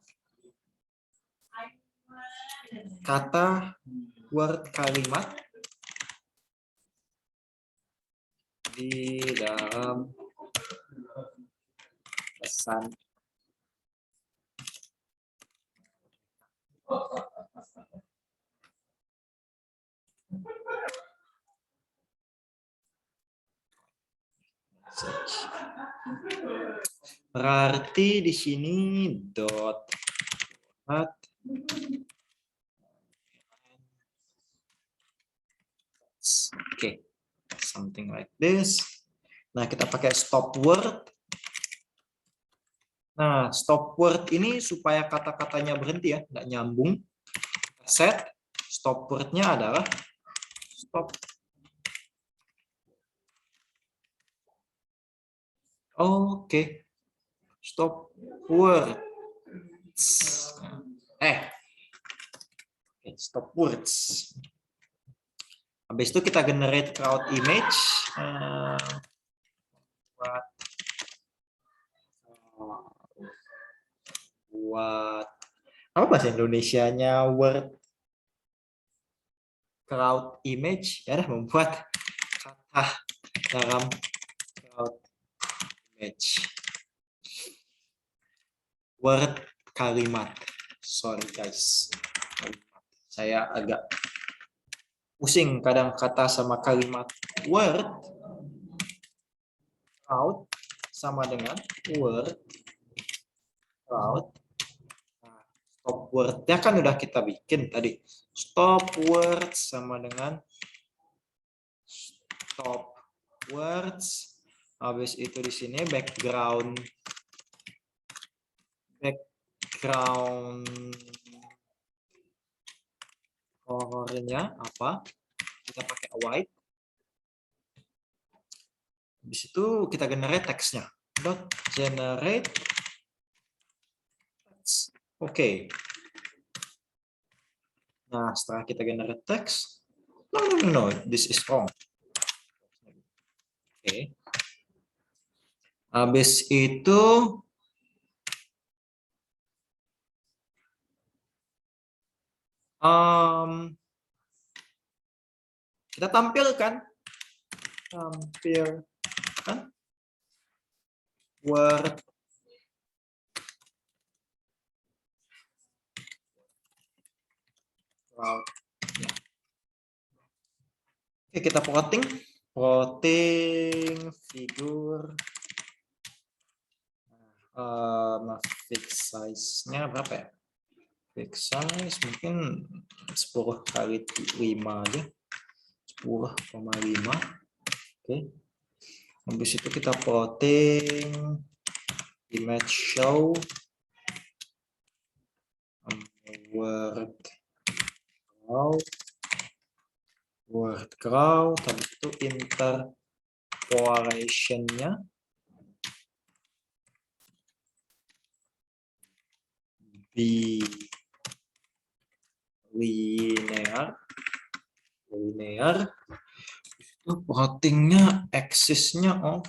kata word kalimat di dalam pesan. Berarti di sini dot Oke, something like this. Nah, kita pakai stop word. Nah, stop word ini supaya kata-katanya berhenti ya, nggak nyambung. Set stop word-nya adalah stop. Oke. Stop words. Stop words. Habis itu kita generate crowd image. Buat apa bahasa Indonesianya word crowd image ya, membuat kata dalam crowd image. Word kalimat. Sorry guys. Saya agak pusing kadang kata sama kalimat. Word crowd sama dengan word crowd. Nah, stop word-nya kan udah kita bikin tadi. Stop words sama dengan stop words. Habis itu di sini background color-nya apa? Kita pakai white. Habis itu kita generate teksnya. Dot generate text. Oke. Nah, setelah kita generate text, no, this is wrong. Oke. Habis itu kita tampilkan word crowd. Oke, kita plotting figur. Fix size-nya berapa ya? Fix size mungkin 10 kali 5 aja. 10,5. Oke. Habis itu kita plotting image show word crowd, habis itu interpolation-nya linear. Itu plottingnya axis-nya off.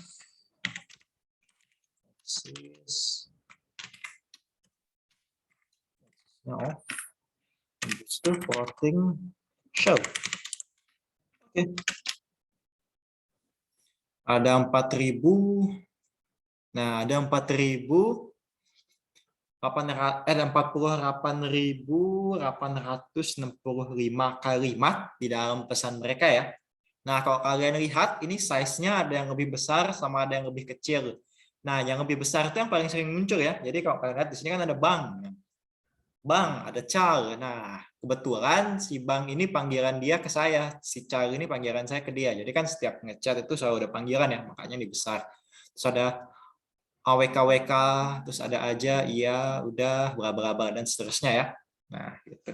Habis itu plotting show. Oke. Ada 4.000. Nah, ada 48.865 kalimat di dalam pesan mereka ya. Nah, kalau kalian lihat ini size-nya ada yang lebih besar sama ada yang lebih kecil. Nah, yang lebih besar itu yang paling sering muncul ya. Jadi kalau kalian lihat di sini kan ada Bang, ada Char. Nah, kebetulan si Bang ini panggilan dia ke saya, si Char ini panggilan saya ke dia. Jadi kan setiap ngechat itu selalu ada panggilan ya, makanya ini besar. Terus ada AWK, terus ada aja, iya, udah, bla bla bla dan seterusnya ya. Nah, gitu.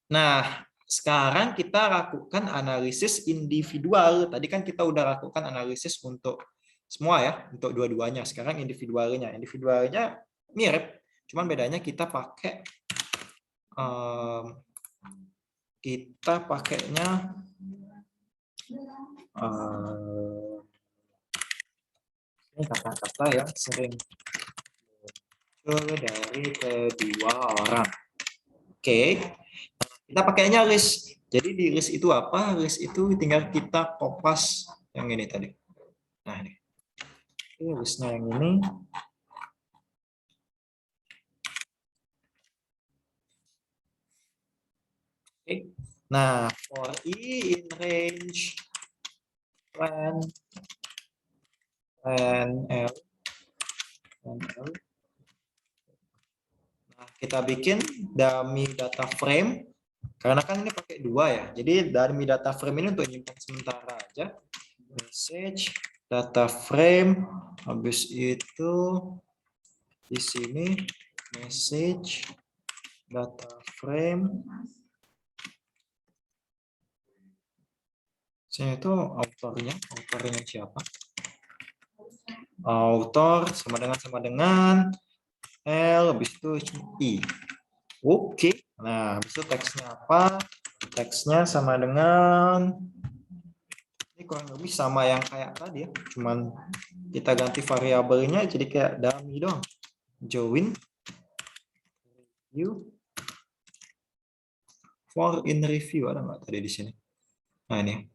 Nah, sekarang kita lakukan analisis individual. Tadi kan kita udah lakukan analisis untuk semua ya, untuk dua-duanya. Sekarang individualnya. Individualnya mirip, cuman bedanya kita pakainya ini kata-kata yang sering muncul dari kedua orang. Oke, kita pakainya list. Jadi di list itu apa? List itu tinggal kita kopas yang ini tadi. Nah ini, listnya yang ini. Oke. Nah, for i in range len L. Nah, kita bikin dummy data frame karena kan ini pakai 2 ya. Jadi dummy data frame ini untuk nyimpan sementara aja. Message data frame, habis itu di sini message data frame. Sini itu autornya siapa? Author sama dengan L, habis itu I. Oke. Nah, habis itu teksnya apa? Teksnya sama dengan ini kurang lebih sama yang kayak tadi ya. Cuman kita ganti variabelnya jadi kayak dummy dong. Join review for in review ada nggak tadi di sini? Nah ini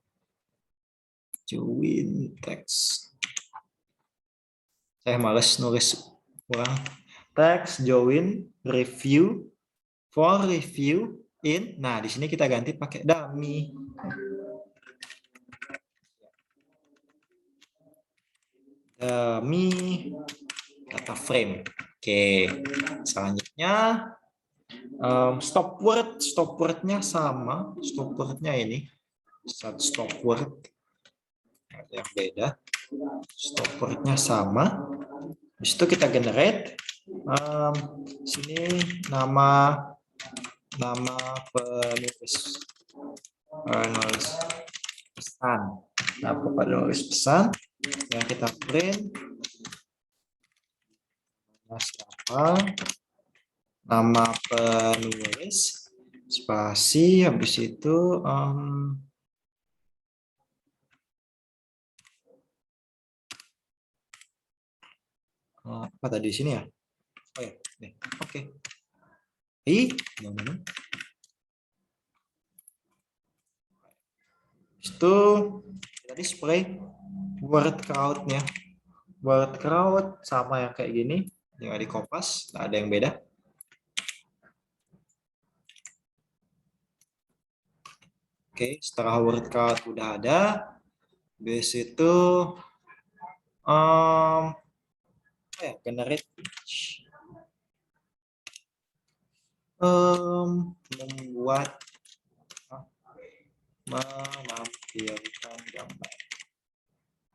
join text. Saya males nulis ulang. Text join review for review in. Nah, di sini kita ganti pakai dummy. Dummy data frame. Oke. Selanjutnya stop wordnya sama. Stop wordnya ini. Stop word. Ada yang beda. Stop wordnya sama. Habis itu kita generate sini nama penulis pesan. Nah, penulis pesan yang kita print siapa, nama penulis, spasi, habis itu Apa tadi di sini ya? Oh ya, nih. Oke. Mana? Itu kita display word crowd-nya. Word crowd sama yang kayak gini, tinggal di kopas, nggak ada yang beda. Oke, setelah word crowd udah ada, habis itu generate membuat menampilkan gambar.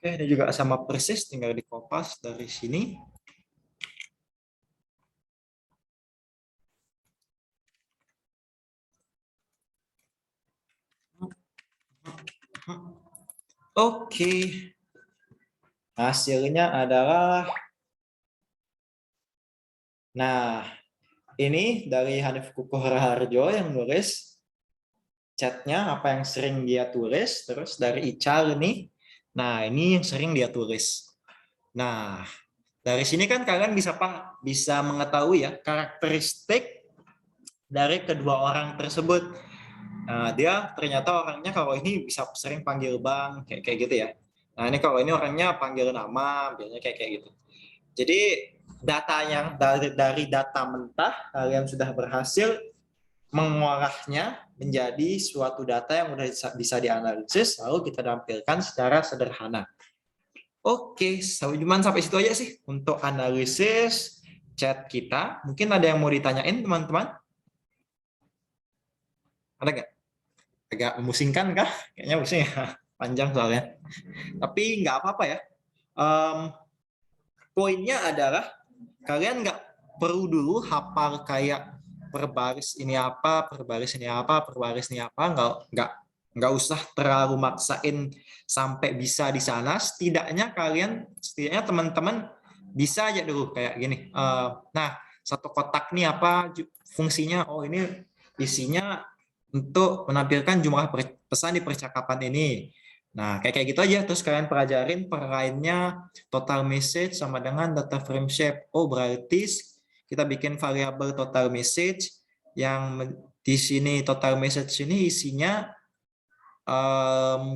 Oke, ini juga sama persis, tinggal di kopas dari sini. Oke, hasilnya adalah, nah ini dari Hanif Kukuh Raharjo yang nulis chatnya, apa yang sering dia tulis, terus dari Ical nih, nah ini yang sering dia tulis. Nah dari sini kan kalian bisa mengetahui ya karakteristik dari kedua orang tersebut. Nah, dia ternyata orangnya kalau ini bisa sering panggil bang, kayak gitu ya. Nah, ini kalau ini orangnya panggil nama, biasanya kayak gitu. Jadi data yang dari data mentah kalian sudah berhasil mengolahnya menjadi suatu data yang sudah bisa dianalisis, lalu kita tampilkan secara sederhana. Oke, sampai situ aja sih untuk analisis chat kita. Mungkin ada yang mau ditanyain teman-teman? Ada nggak? Agak memusingkan kah? Kayaknya pusing ya, panjang soalnya. Tapi nggak apa-apa ya. Poinnya adalah kalian nggak perlu dulu hafal kayak perbaris ini apa, perbaris ini apa, perbaris ini apa. Nggak usah terlalu maksain sampai bisa di sana. Setidaknya teman-teman bisa aja dulu kayak gini. Nah, satu kotak nih apa fungsinya? Oh, ini isinya untuk menampilkan jumlah pesan di percakapan ini. Nah, kayak gitu aja. Terus kalian pelajarin per line-nya total message sama dengan data frame shape. Oh, berarti kita bikin variabel total message yang di sini total message ini isinya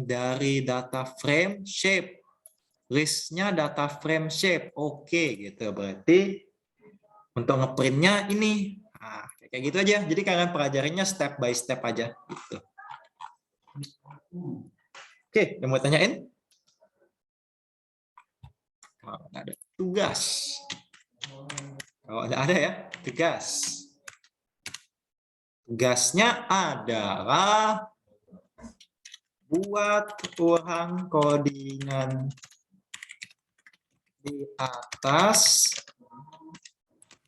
dari data frame shape. List-nya data frame shape. Oke, gitu. Berarti untuk ngeprint-nya ini. Nah, kayak gitu aja. Jadi kalian pelajarinya step by step aja. Gitu. Oke, yang mau tanyain? Kalau ada tugas. Kalau ada ya, tugas. Tugasnya adalah buat ulang codingan di atas,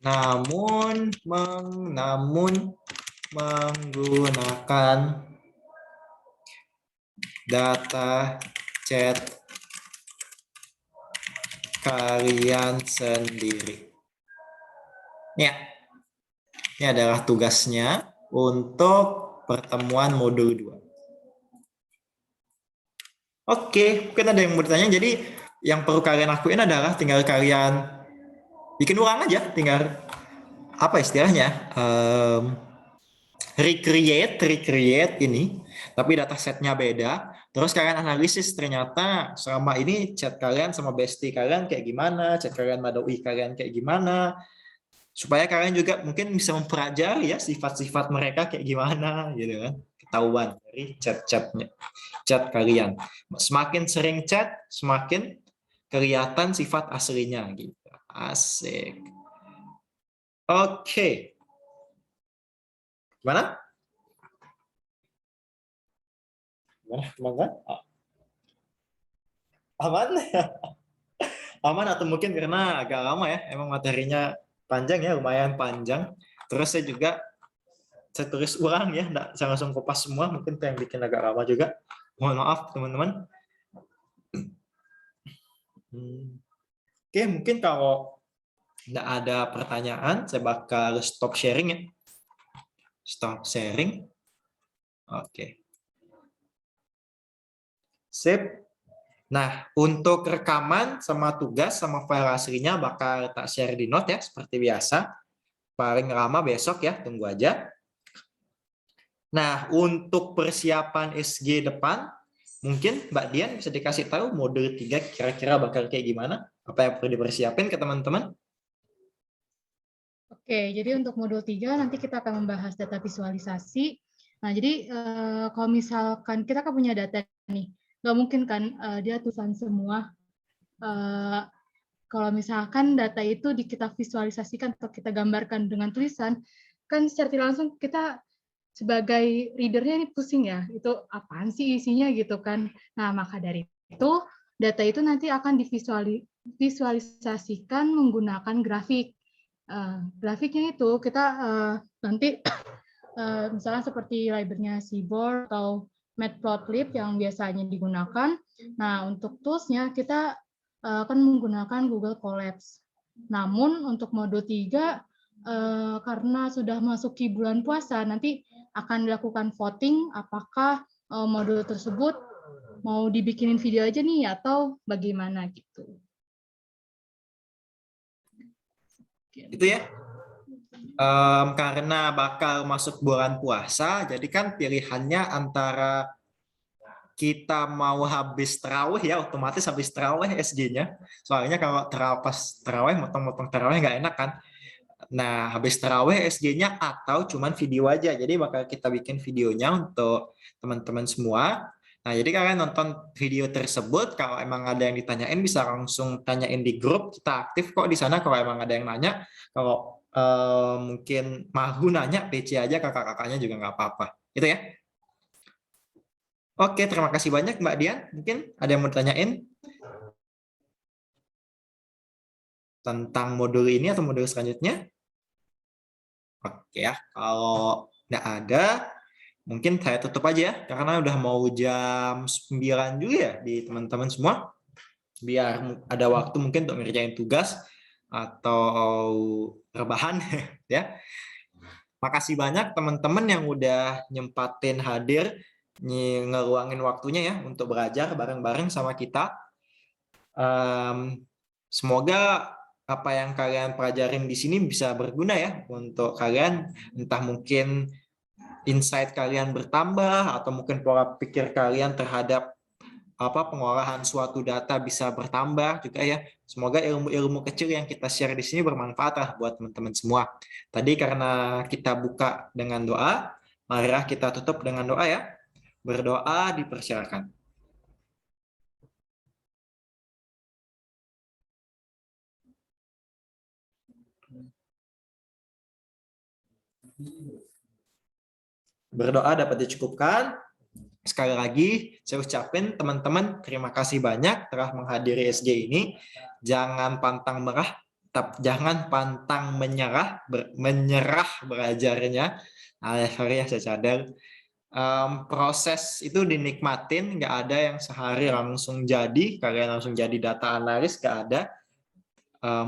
namun menggunakan data chat kalian sendiri. Ya, ini adalah tugasnya untuk pertemuan modul 2. Oke, mungkin ada yang mau ditanya. Jadi yang perlu kalian lakuin adalah tinggal kalian bikin ulang aja, tinggal apa istilahnya? Recreate ini, tapi datasetnya beda. Terus kalian analisis ternyata selama ini chat kalian sama bestie kalian kayak gimana, chat kalian sama doi kalian kayak gimana, supaya kalian juga mungkin bisa mempelajari ya sifat-sifat mereka kayak gimana, gitu kan? Ketahuan dari chat kalian. Semakin sering chat, semakin kelihatan sifat aslinya, gitu. Asik. Oke. Gimana? Teman-teman? Aman? Aman atau mungkin karena agak lama ya, emang materinya panjang ya, lumayan panjang. Terus saya tulis ulang ya, nggak saya langsung kopas semua, mungkin itu yang bikin agak lama juga. Mohon maaf teman-teman. Oke, mungkin kalau nggak ada pertanyaan, saya bakal stop sharing ya. Stop sharing. Oke. Sip. Nah, untuk rekaman sama tugas sama file aslinya bakal tak share di note ya, seperti biasa. Paling lama besok ya, tunggu aja. Nah, untuk persiapan SG depan, mungkin Mbak Dian bisa dikasih tahu modul 3 kira-kira bakal kayak gimana? Apa yang perlu dipersiapin ke teman-teman? Oke, jadi untuk modul 3 nanti kita akan membahas data visualisasi. Nah, jadi kalau misalkan kita kan punya data nih, nggak mungkin kan dia tulisan semua. Kalau misalkan data itu kita visualisasikan atau kita gambarkan dengan tulisan, kan secara tidak langsung kita sebagai readernya ini pusing ya, itu apaan sih isinya gitu kan. Nah, maka dari itu, data itu nanti akan divisualisasikan menggunakan grafik. Grafiknya itu kita nanti misalnya seperti library-nya Seaborn atau Matplotlib yang biasanya digunakan. Nah, untuk tools-nya kita akan menggunakan Google Colabs. Namun untuk modul 3 karena sudah masuki bulan puasa, nanti akan dilakukan voting apakah modul tersebut mau dibikinin video aja nih atau bagaimana gitu. Itu ya. Karena bakal masuk bulan puasa, jadi kan pilihannya antara kita mau habis terawih ya, otomatis habis terawih SG-nya. Soalnya kalau pas terawih, motong-motong terawih nggak enak kan. Nah, habis terawih SG-nya atau cuman video aja. Jadi bakal kita bikin videonya untuk teman-teman semua. Nah, jadi kalian nonton video tersebut, kalau emang ada yang ditanyain bisa langsung tanyain di grup. Kita aktif kok di sana kalau emang ada yang nanya. Kalau mungkin mau nanya PC aja kakak-kakaknya juga nggak apa-apa. Itu ya. Oke, terima kasih banyak Mbak Dian. Mungkin ada yang mau ditanyain tentang modul ini atau modul selanjutnya? Oke ya, kalau nggak ada, mungkin saya tutup aja ya, karena udah mau jam 9 juga ya di teman-teman semua. Biar ada waktu mungkin untuk ngerjain tugas atau rebahan ya. Makasih banyak teman-teman yang udah nyempatin hadir, ngeluangin waktunya ya untuk belajar bareng-bareng sama kita. Semoga apa yang kalian pelajarin di sini bisa berguna ya untuk kalian, entah mungkin insight kalian bertambah atau mungkin pola pikir kalian terhadap pengolahan suatu data bisa bertambah juga ya. Semoga ilmu-ilmu kecil yang kita share di sini bermanfaat lah buat teman-teman semua. Tadi karena kita buka dengan doa, marilah kita tutup dengan doa ya. Berdoa dipersilakan. Berdoa dapat dicukupkan. Sekali lagi, saya ucapin teman-teman terima kasih banyak telah menghadiri SG ini. Jangan pantang jangan pantang menyerah belajarnya. Sorry ya, saya cadel. Proses itu dinikmatin, nggak ada yang sehari langsung jadi, kalian langsung jadi data analis, nggak ada.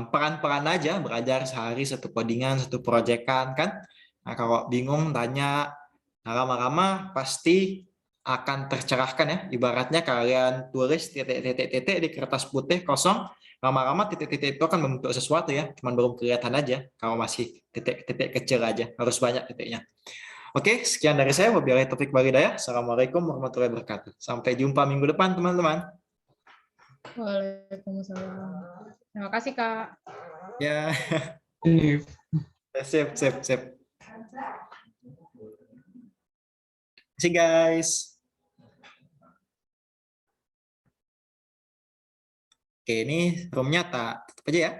Peran-peran aja, belajar sehari satu codingan, satu proyekan kan. Nah, kalau bingung tanya, nah, lama-lama pasti akan tercerahkan ya. Ibaratnya kalian tulis titik-titik di kertas putih kosong, lama-lama titik-titik itu akan membentuk sesuatu ya, cuman belum kelihatan aja kalau masih titik-titik kecil aja, harus banyak titiknya. Oke, sekian dari saya. Wabillahi taufiq wal hidayah. Assalamualaikum warahmatullahi wabarakatuh. Sampai jumpa minggu depan, teman-teman. Waalaikumsalam. Terima kasih, Kak. Ya, Ini sip. See guys. Oke, ini roomnya tak tutup aja ya.